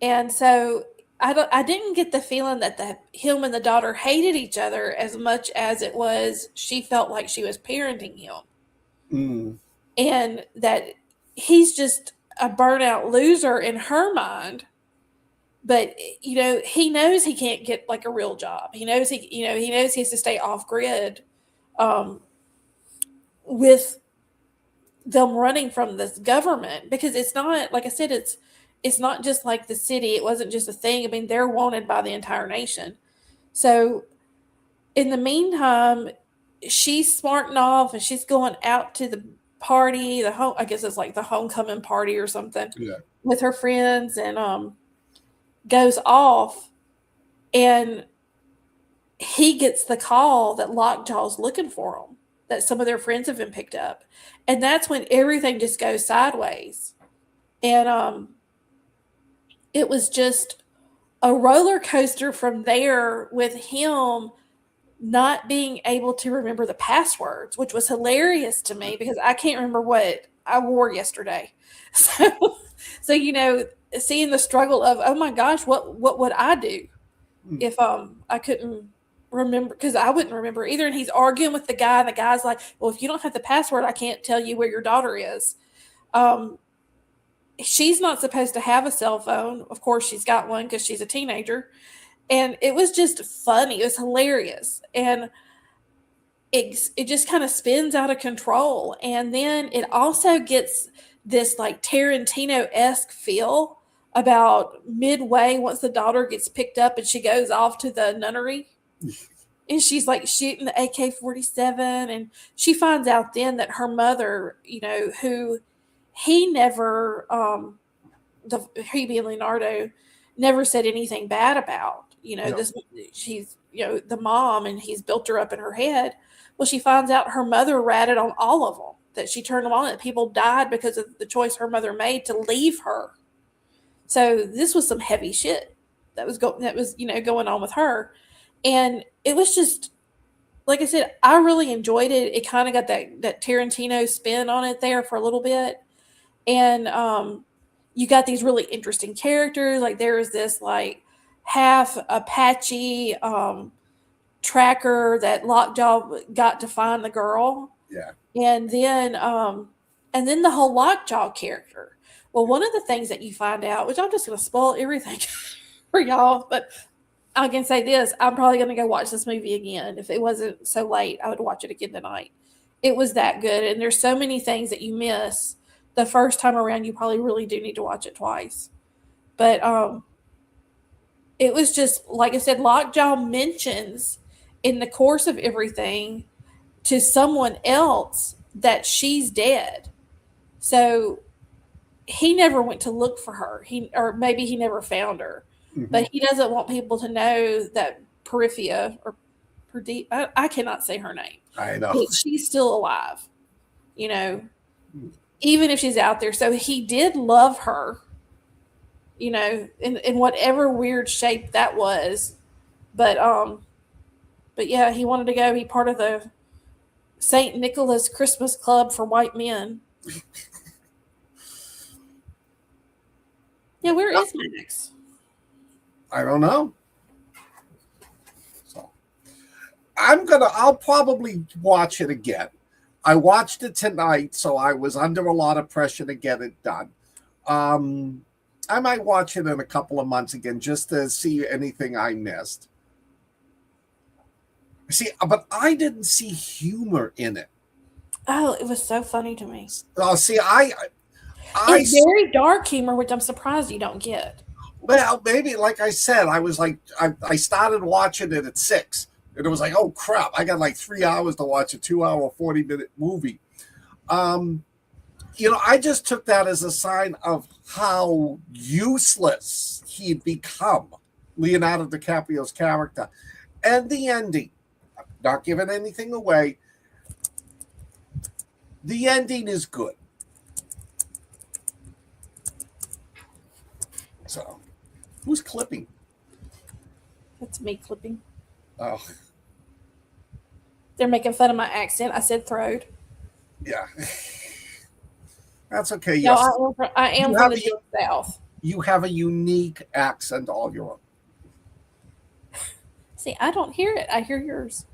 Speaker 2: And so I didn't get the feeling that him and the daughter hated each other as much as it was she felt like she was parenting him. And that he's just a burnout loser in her mind. But, he knows he can't get like a real job. He knows he has to stay off grid with them running from this government, because it's not, like I said, it's not just like the city. It wasn't just a thing. I mean, they're wanted by the entire nation. So in the meantime, she's smarting off and she's going out to the party, I guess it's like the homecoming party or something, with her friends, and goes off, and he gets the call that Lockjaw's looking for him, that some of their friends have been picked up. And that's when everything just goes sideways. And it was just a roller coaster from there, with him not being able to remember the passwords, which was hilarious to me because I can't remember what I wore yesterday. So seeing the struggle of, oh my gosh, what would I do if I couldn't remember, because I wouldn't remember either. And he's arguing with the guy, and the guy's like, well, if you don't have the password, I can't tell you where your daughter is. She's not supposed to have a cell phone. Of course, she's got one because she's a teenager. And it was just funny. It was hilarious. And it just kind of spins out of control. And then it also gets this like Tarantino-esque feel about midway, once the daughter gets picked up and she goes off to the nunnery. And she's like shooting the AK-47. And she finds out then that her mother, who he never, he being Leonardo, never said anything bad about. She's, the mom, and he's built her up in her head. Well, she finds out her mother ratted on all of them, that she turned them on, that people died because of the choice her mother made to leave her. So this was some heavy shit that was going on with her. And it was just, like I said, I really enjoyed it. It kind of got that Tarantino spin on it there for a little bit. And you got these really interesting characters. Like there was this like half Apache tracker that Lockjaw got to find the girl.
Speaker 3: Yeah.
Speaker 2: And then the whole Lockjaw character. Well, one of the things that you find out, which I'm just going to spoil everything for y'all, but I can say this, I'm probably going to go watch this movie again. If it wasn't so late, I would watch it again tonight. It was that good. And there's so many things that you miss the first time around. You probably really do need to watch it twice. But it was just, like I said, Lockjaw mentions in the course of everything to someone else that she's dead. So he never went to look for her. Or maybe he never found her. Mm-hmm. But he doesn't want people to know that Periphia, or I cannot say her name.
Speaker 3: I know.
Speaker 2: But she's still alive, even if she's out there. So he did love her, in whatever weird shape that was. But yeah, he wanted to go be part of the St. Nicholas Christmas Club for white men. Yeah, where is Max?
Speaker 3: I don't know. So I'll probably watch it again. I watched it tonight, so I was under a lot of pressure to get it done. I might watch it in a couple of months again just to see anything I missed. See, but I didn't see humor in it.
Speaker 2: Oh, it was so funny to me.
Speaker 3: See,
Speaker 2: it's very dark humor, which I'm surprised you don't get.
Speaker 3: Well, maybe, like I said, I was like, I started watching it at 6, and it was like, oh crap, I got like 3 hours to watch a 2-hour, 40-minute movie. I just took that as a sign of how useless he'd become, Leonardo DiCaprio's character, and the ending. Not giving anything away. The ending is good. So, who's clipping?
Speaker 2: That's me clipping.
Speaker 3: Oh.
Speaker 2: They're making fun of my accent. I said throwed.
Speaker 3: Yeah. That's okay. Yes.
Speaker 2: No, I am from the deep South.
Speaker 3: You have a unique accent all your own.
Speaker 2: See, I don't hear it. I hear yours.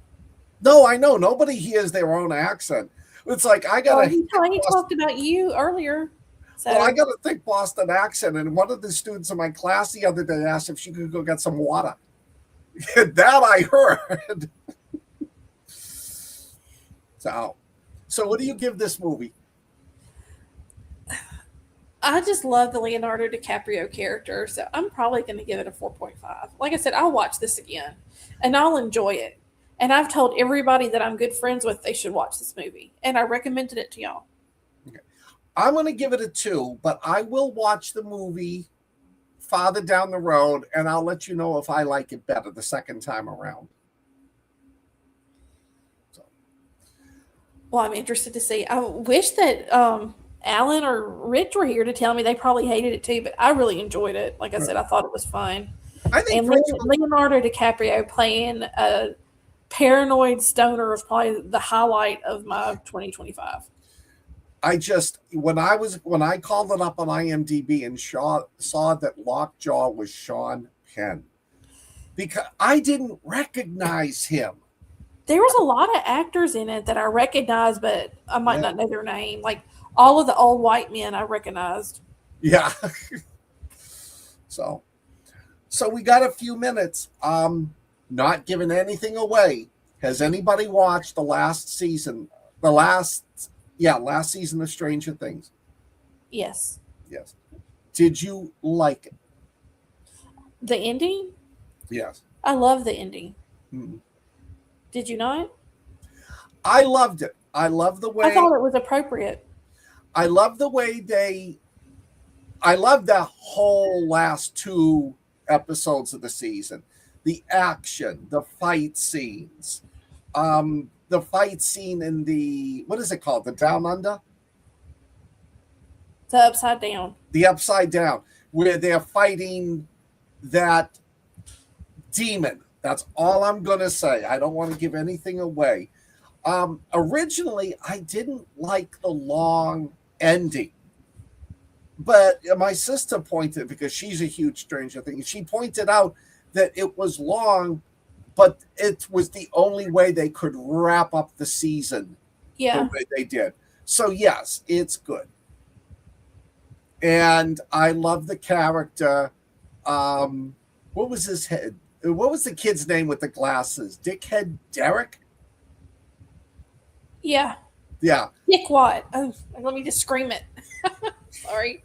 Speaker 3: No, I know. Nobody hears their own accent. It's like I gotta.
Speaker 2: He talked about you earlier. So.
Speaker 3: Well, I got a thick Boston accent, and one of the students in my class the other day asked if she could go get some water. That I heard. So what do you give this movie?
Speaker 2: I just love the Leonardo DiCaprio character, so I'm probably going to give it a 4.5. Like I said, I'll watch this again, and I'll enjoy it. And I've told everybody that I'm good friends with they should watch this movie, and I recommended it to y'all.
Speaker 3: Okay. I'm going to give it a 2, but I will watch the movie farther down the road, and I'll let you know if I like it better the second time around.
Speaker 2: Well, I'm interested to see. I wish that Alan or Rich were here to tell me they probably hated it too, but I really enjoyed it. Like I said, I thought it was fun.
Speaker 3: I think
Speaker 2: Leonardo DiCaprio playing a paranoid stoner was probably the highlight of my 2025.
Speaker 3: When I called it up on IMDb and saw that Lockjaw was Sean Penn, because I didn't recognize him.
Speaker 2: There was a lot of actors in it that I recognized, but I might not know their name. Like all of the old white men I recognized.
Speaker 3: Yeah. So we got a few minutes. Not giving anything away. Has anybody watched the last season? Last season of Stranger Things?
Speaker 2: Yes.
Speaker 3: Yes. Did you like it?
Speaker 2: The ending?
Speaker 3: Yes.
Speaker 2: I love the ending.
Speaker 3: Mm-hmm.
Speaker 2: Did you not?
Speaker 3: I loved it. I love the way.
Speaker 2: I thought it was appropriate.
Speaker 3: I love the way I love the whole last 2 episodes of the season. The action, the fight scenes, the fight scene in the, what is it called? The Down Under?
Speaker 2: The Upside Down. The
Speaker 3: Upside Down, where they're fighting that demon. That's all I'm going to say. I don't want to give anything away. Originally, I didn't like the long ending. But my sister pointed, because she's a huge Stranger Things, she pointed out that it was long, but it was the only way they could wrap up the season the way they did. So, yes, it's good. And I love the character. What was his head? What was the kid's name with the glasses? Dickhead Derek?
Speaker 2: Yeah.
Speaker 3: Yeah.
Speaker 2: Dickwad. Oh, let me just scream it. Sorry.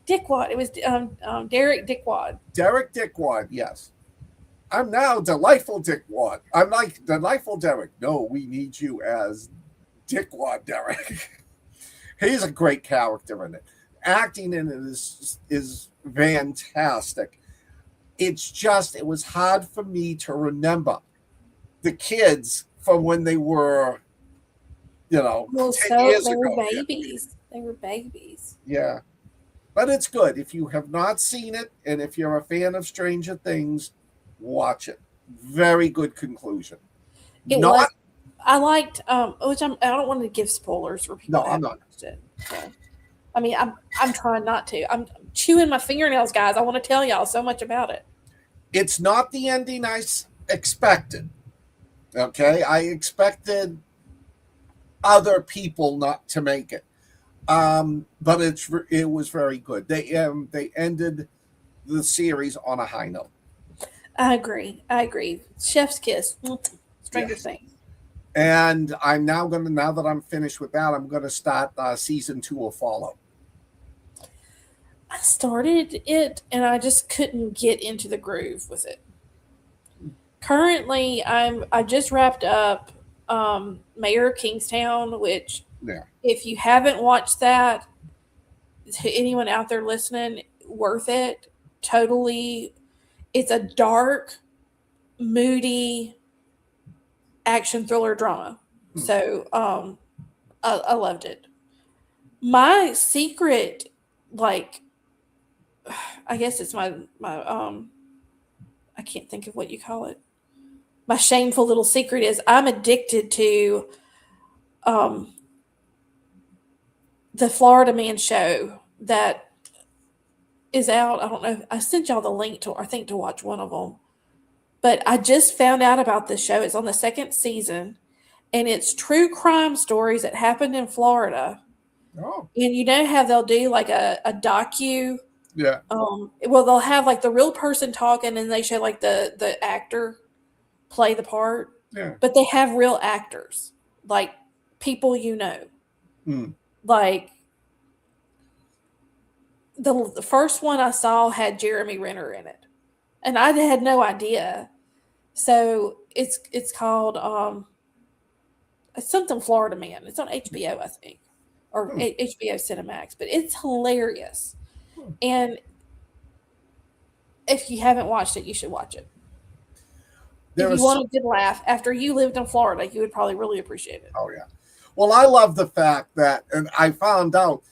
Speaker 2: Dickwad. It was Derek Dickwad.
Speaker 3: Derek Dickwad, yes. I'm now Delightful Dickwad. I'm like Delightful Derek. No, we need you as Dickwad Derek. He's a great character in it. Acting in it is fantastic. It's just, it was hard for me to remember the kids from when they were, 10 years
Speaker 2: they were
Speaker 3: ago.
Speaker 2: babies. They were babies.
Speaker 3: Yeah. But it's good. If you have not seen it, and if you're a fan of Stranger Things, watch it. Very good conclusion.
Speaker 2: It was. I liked, which I don't want to give spoilers for people.
Speaker 3: No, I'm not.
Speaker 2: It. So, I mean, I'm trying not to. I'm chewing my fingernails, guys. I want to tell y'all so much about it. It's
Speaker 3: not the ending I expected. Okay, I expected other people not to make it, but it was very good. They ended the series on a high note.
Speaker 2: I agree. Chef's kiss. Stranger Things.
Speaker 3: And I'm now that I'm finished with that, I'm gonna start season 2 of Fallout.
Speaker 2: I started it and I just couldn't get into the groove with it. Currently, I just wrapped up Mayor of Kingstown, which if you haven't watched that, to anyone out there listening, worth it. Totally. It's a dark, moody action thriller drama. So I loved it. My secret, I guess it's my I can't think of what you call it. My shameful little secret is I'm addicted to the Florida Man show that is out. I don't know. I sent y'all the link to watch one of them. But I just found out about this show. It's on the 2nd season, and it's true crime stories that happened in Florida.
Speaker 3: Oh.
Speaker 2: And you know how they'll do like a docu?
Speaker 3: Yeah.
Speaker 2: Well, they'll have like the real person talking, and they show like the actor play the part.
Speaker 3: Yeah.
Speaker 2: But they have real actors, like people you know. Like the first one I saw had Jeremy Renner in it, and I had no idea. So it's called it's something Florida Man. It's on HBO, I think, or HBO Cinemax. But it's hilarious, and if you haven't watched it, you should watch it. If you want a good laugh after you lived in Florida, you would probably really appreciate it.
Speaker 3: Oh yeah. Well, I love the fact that, and I found out,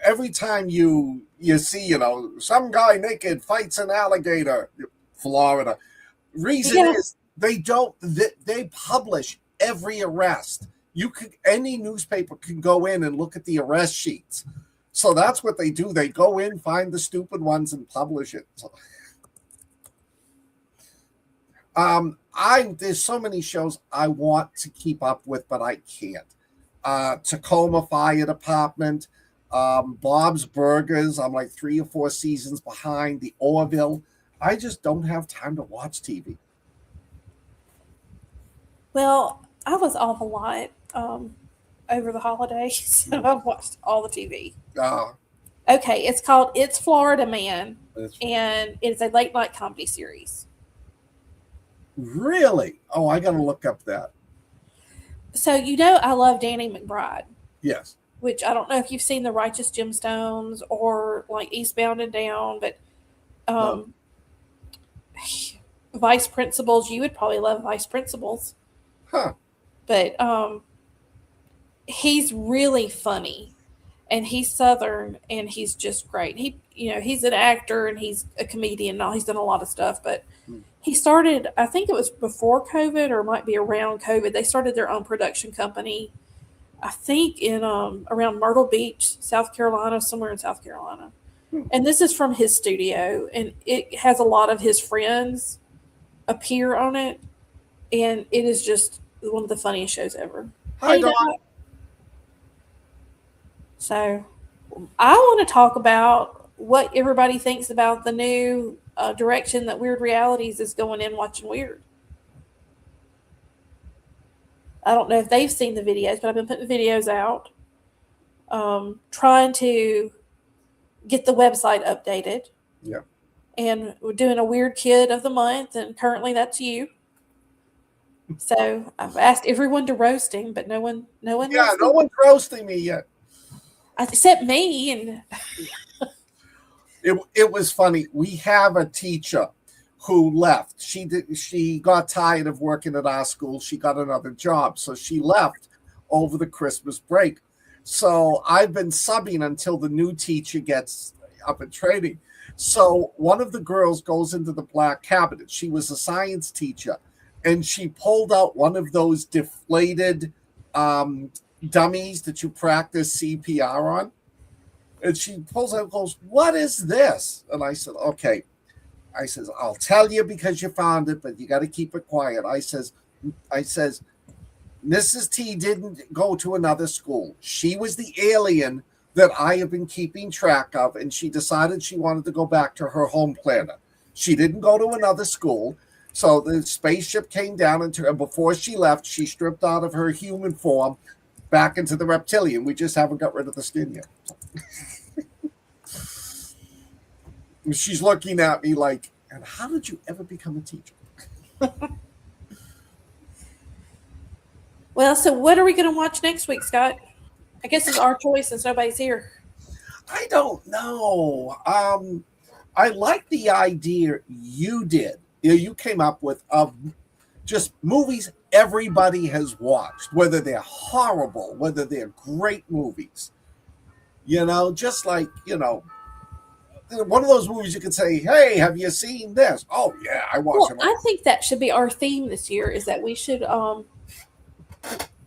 Speaker 3: every time you see, some guy naked fights an alligator, Florida. Reason is they publish every arrest. Any newspaper can go in and look at the arrest sheets. So that's what they do. They go in, find the stupid ones, and publish it. So, there's so many shows I want to keep up with, but I can't. Tacoma Fire Department, Bob's Burgers. I'm like 3 or 4 seasons behind. The Orville. I just don't have time to watch TV.
Speaker 2: Well, I was off a lot over the holidays, so I've watched all the TV. Okay, it's called It's Florida Man, and it's a late night comedy series.
Speaker 3: Really? Oh, I got to look up that.
Speaker 2: So, I love Danny McBride.
Speaker 3: Yes.
Speaker 2: Which I don't know if you've seen The Righteous Gemstones or like Eastbound and Down, but Vice Principals, you would probably love Vice Principals.
Speaker 3: Huh.
Speaker 2: But he's really funny, and he's Southern, and he's just great. He's an actor and he's a comedian and all. He's done a lot of stuff, but he started, I think it was before COVID or it might be around COVID. They started their own production company, I think in around Myrtle Beach, South Carolina, somewhere in South Carolina. And this is from his studio, and it has a lot of his friends appear on it, and it is just one of the funniest shows ever.
Speaker 3: Hi, Doc.
Speaker 2: So I want to talk about what everybody thinks about the new direction that Wyrd Realities is going in Watching Wyrd. I don't know if they've seen the videos, but I've been putting videos out, trying to get the website updated.
Speaker 3: Yeah.
Speaker 2: And we're doing a Weird Kid of the Month, and currently that's you. So I've asked everyone to roast him, but no one.
Speaker 3: Yeah, no one's roasting me yet.
Speaker 2: Except me. And
Speaker 3: it was funny. We have a teacher who left. She got tired of working at our school. She got another job, so she left over the Christmas break. So I've been subbing until the new teacher gets up and training. So one of the girls goes into the black cabinet. She was a science teacher, and she pulled out one of those deflated dummies that you practice CPR on. And she pulls out and goes, "What is this?" And I said, "Okay." I says, "I'll tell you because you found it, but you got to keep it quiet." I says, "Mrs. T didn't go to another school. She was the alien that I have been keeping track of, and she decided she wanted to go back to her home planet. She didn't go to another school." So the spaceship came down, and before she left, she stripped out of her human form back into the reptilian. We just haven't got rid of the skin yet. She's looking at me like, "And how did you ever become a teacher?"
Speaker 2: Well, so what are we going to watch next week, Scott? I guess it's our choice since nobody's here.
Speaker 3: I don't know. I like the idea you did. You came up with of just movies everybody has watched, whether they're horrible, whether they're great movies. Just like, one of those movies you could say, "Hey, have you seen this?" "Oh yeah, I watched it."
Speaker 2: I think that should be our theme this year, is that we should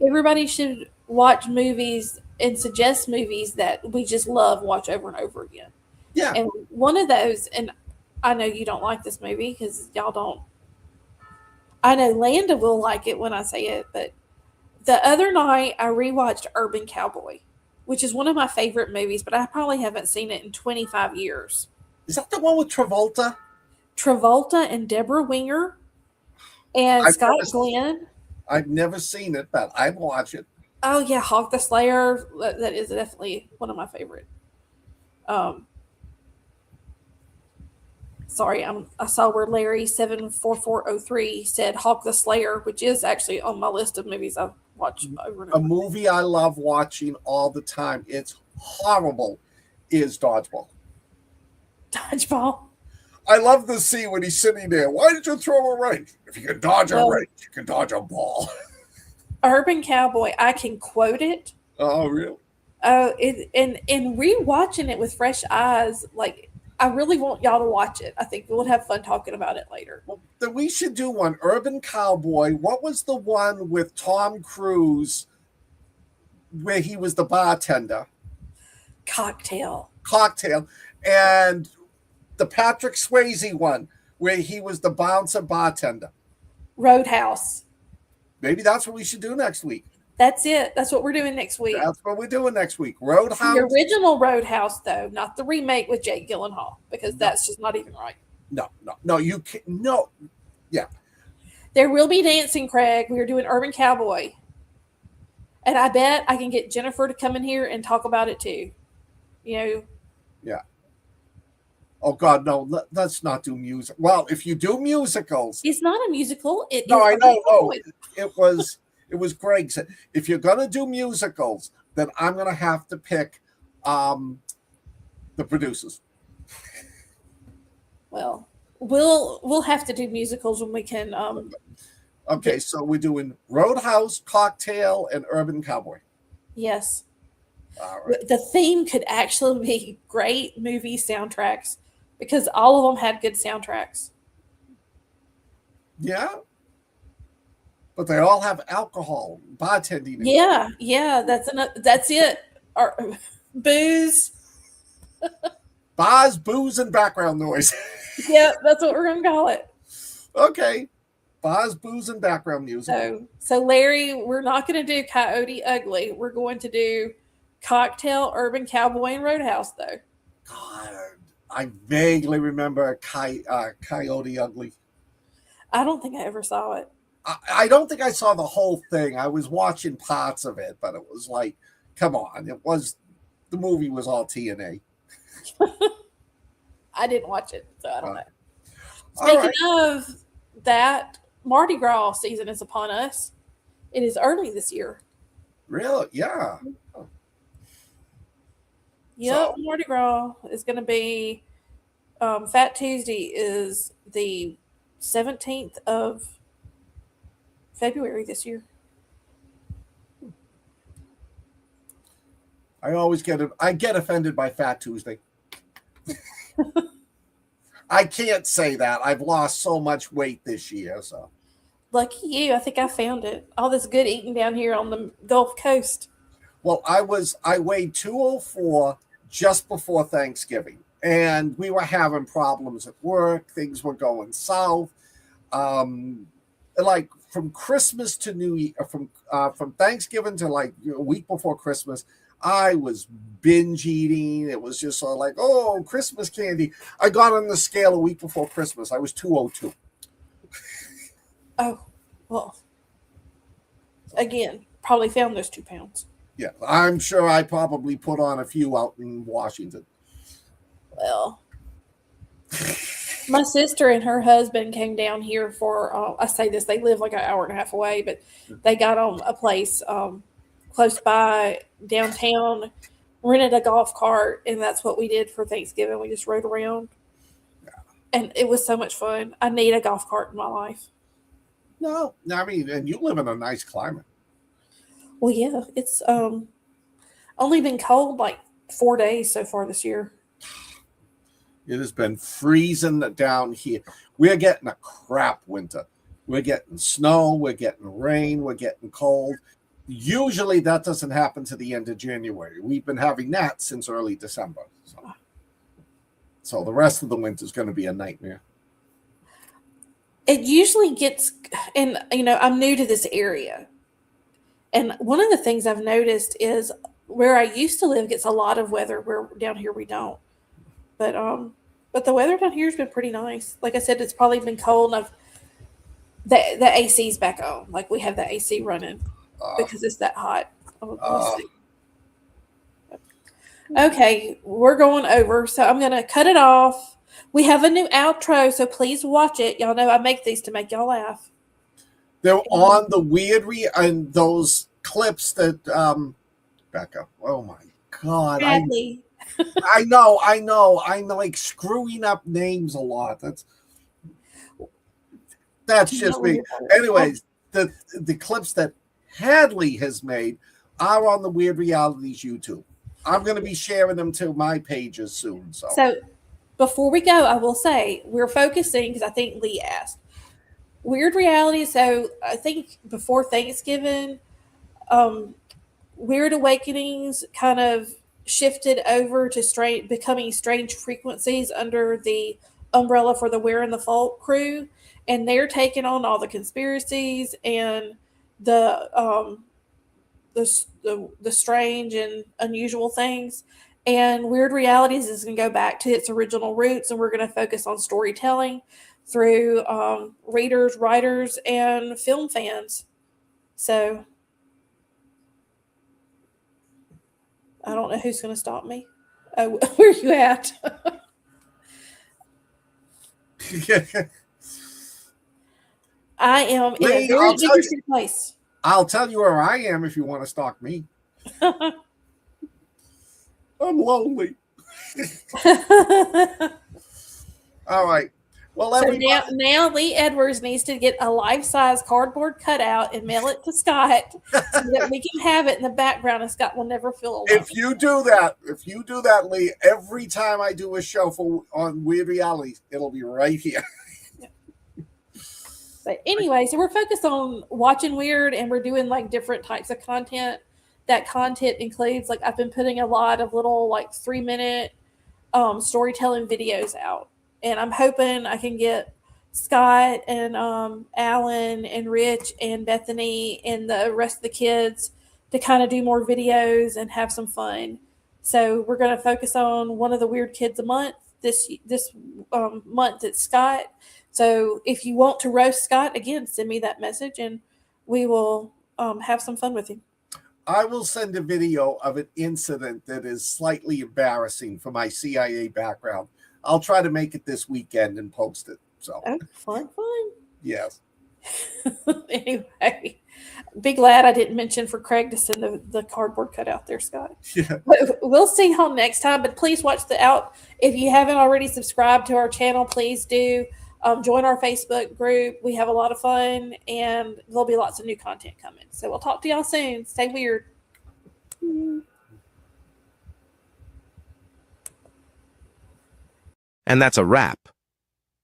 Speaker 2: everybody should watch movies and suggest movies that we just love, watch over and over again.
Speaker 3: Yeah.
Speaker 2: And one of those, and I know you don't like this movie because y'all don't. I know Landa will like it when I say it, but the other night I rewatched Urban Cowboy, which is one of my favorite movies, but I probably haven't seen it in 25 years.
Speaker 3: Is that the one with Travolta?
Speaker 2: Travolta and Deborah Winger and Scott Glenn.
Speaker 3: I've never seen it, but I'd watch it.
Speaker 2: Oh yeah, Hawk the Slayer. That is definitely one of my favorite. Sorry, I saw where Larry 74403 said Hawk the Slayer, which is actually on my list of movies I've watched over and over.
Speaker 3: A movie I love watching all the time, it's horrible, is Dodgeball.
Speaker 2: Dodgeball.
Speaker 3: I love the scene when he's sitting there. "Why did you throw a right? If you can dodge a right, you can dodge a ball."
Speaker 2: Urban Cowboy, I can quote it.
Speaker 3: Oh, really?
Speaker 2: And rewatching it with fresh eyes, like, I really want y'all to watch it. I think we'll have fun talking about it later.
Speaker 3: Well, then we should do one. Urban Cowboy. What was the one with Tom Cruise where he was the bartender?
Speaker 2: Cocktail.
Speaker 3: And the Patrick Swayze one where he was the bouncer bartender.
Speaker 2: Roadhouse.
Speaker 3: Maybe that's what we should do next week.
Speaker 2: That's it. That's what we're doing next week.
Speaker 3: That's what we're doing next week. Roadhouse.
Speaker 2: The original Roadhouse, though, not the remake with Jake Gyllenhaal, because that's just not even right.
Speaker 3: No, you can't. No. Yeah.
Speaker 2: There will be dancing, Craig. We are doing Urban Cowboy. And I bet I can get Jennifer to come in here and talk about it too.
Speaker 3: Yeah. Oh, God, no. Let's not do music. Well, if you do musicals.
Speaker 2: It's not a musical.
Speaker 3: I know. Oh, it was Greg said, if you're going to do musicals, then I'm going to have to pick the producers.
Speaker 2: Well, we'll have to do musicals when we can.
Speaker 3: Okay, so we're doing Roadhouse, Cocktail, and Urban Cowboy.
Speaker 2: Yes.
Speaker 3: All right.
Speaker 2: The theme could actually be great movie soundtracks because all of them had good soundtracks.
Speaker 3: Yeah. But they all have alcohol, bartending.
Speaker 2: Yeah, that's it. Booze.
Speaker 3: Bars, booze, and background noise.
Speaker 2: Yeah, that's what we're going to call it.
Speaker 3: Okay. Bars, booze, and background music.
Speaker 2: So Larry, we're not going to do Coyote Ugly. We're going to do Cocktail, Urban Cowboy, and Roadhouse, though.
Speaker 3: God, I vaguely remember Coyote Ugly.
Speaker 2: I don't think I ever saw it.
Speaker 3: I don't think I saw the whole thing. I was watching parts of it, but it was like, come on. The movie was all TNA.
Speaker 2: I didn't watch it, so I don't know.
Speaker 3: Speaking
Speaker 2: of that, Mardi Gras season is upon us. It is early this year.
Speaker 3: Really? Yeah.
Speaker 2: Yep, so, Mardi Gras is going to be Fat Tuesday is the 17th of February this year.
Speaker 3: I get offended by Fat Tuesday. I can't say that. I've lost so much weight this year. So
Speaker 2: Lucky you. I think I found it. All this good eating down here on the Gulf Coast.
Speaker 3: Well, I weighed 204 just before Thanksgiving, and we were having problems at work. Things were going south. Like from Christmas to New Year, from Thanksgiving to like a week before Christmas, I was binge eating. It was just sort of like, oh, Christmas candy. I got on the scale a week before Christmas. I was 202.
Speaker 2: Oh, well, again, probably found those 2 pounds.
Speaker 3: Yeah, I'm sure I probably put on a few out in Washington.
Speaker 2: Well, my sister and her husband came down here for, I say this, they live like an hour and a half away, but they got on a place close by downtown, rented a golf cart, and that's what we did for Thanksgiving. We just rode around. Yeah. And it was so much fun. I need a golf cart in my life.
Speaker 3: No, I mean, and you live in a nice climate.
Speaker 2: Well, yeah, it's only been cold like 4 days so far this year.
Speaker 3: It has been freezing down here. We're getting a crap winter. We're getting snow. We're getting rain. We're getting cold. Usually that doesn't happen to the end of January. We've been having that since early December. So the rest of the winter is going to be a nightmare.
Speaker 2: It usually gets, and I'm new to this area. And one of the things I've noticed is where I used to live gets a lot of weather, where down here we don't. But the weather down here has been pretty nice. Like I said, it's probably been cold, and the AC's back on. Like we have the AC running because it's that hot. Okay, we're going over, so I'm gonna cut it off. We have a new outro, so please watch it. Y'all know I make these to make y'all laugh.
Speaker 3: They're on the Weird and those clips that Becca. Oh my God.
Speaker 2: Badly.
Speaker 3: I know. I'm like screwing up names a lot. That's just me. Anyways, the clips that Hadley has made are on the Weird Realities YouTube. I'm going to be sharing them to my pages soon. So
Speaker 2: before we go, I will say we're focusing, because I think Lee asked, Weird Reality. So I think before Thanksgiving, Weird Awakenings kind of shifted over to becoming Strange Frequencies under the umbrella for the We're in the Folk crew, and they're taking on all the conspiracies and the strange and unusual things. And Weird Realities is going to go back to its original roots, and we're going to focus on storytelling through readers, writers, and film fans. So I don't know who's going to stop me. Oh, where are you at? I am in a very interesting place.
Speaker 3: I'll tell you where I am if you want to stalk me. I'm lonely. All right. Well,
Speaker 2: so now Lee Edwards needs to get a life-size cardboard cutout and mail it to Scott so that we can have it in the background, and Scott will never feel alone.
Speaker 3: If you do that, Lee, every time I do a show on Weird Realities, it'll be right here.
Speaker 2: But anyway, so we're focused on Watching Wyrd, and we're doing like different types of content. That content includes, like, I've been putting a lot of little like 3-minute storytelling videos out. And I'm hoping I can get Scott and Alan and Rich and Bethany and the rest of the kids to kind of do more videos and have some fun. So we're going to focus on one of the Weird Kids a month. This month it's Scott. So if you want to roast Scott, again, send me that message and we will have some fun with him.
Speaker 3: I will send a video of an incident that is slightly embarrassing for my CIA background. I'll try to make it this weekend and post it. So
Speaker 2: fun.
Speaker 3: Yes.
Speaker 2: Anyway, be glad I didn't mention for Craig to send the cardboard cutout there, Scott.
Speaker 3: Yeah.
Speaker 2: We'll see y'all next time, but please watch if you haven't already subscribed to our channel, please do. Join our Facebook group. We have a lot of fun, and there'll be lots of new content coming. So we'll talk to y'all soon. Stay weird.
Speaker 1: And that's a wrap.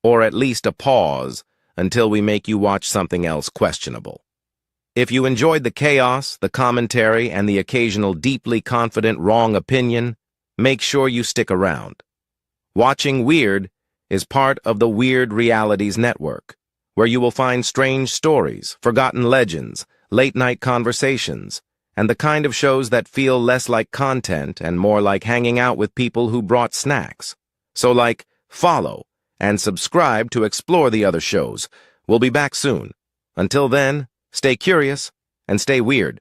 Speaker 1: Or at least a pause until we make you watch something else questionable. If you enjoyed the chaos, the commentary, and the occasional deeply confident wrong opinion, make sure you stick around. Watching Wyrd is part of the Wyrd Realities Network, where you will find strange stories, forgotten legends, late-night conversations, and the kind of shows that feel less like content and more like hanging out with people who brought snacks. So follow, and subscribe to explore the other shows. We'll be back soon. Until then, stay curious and stay weird.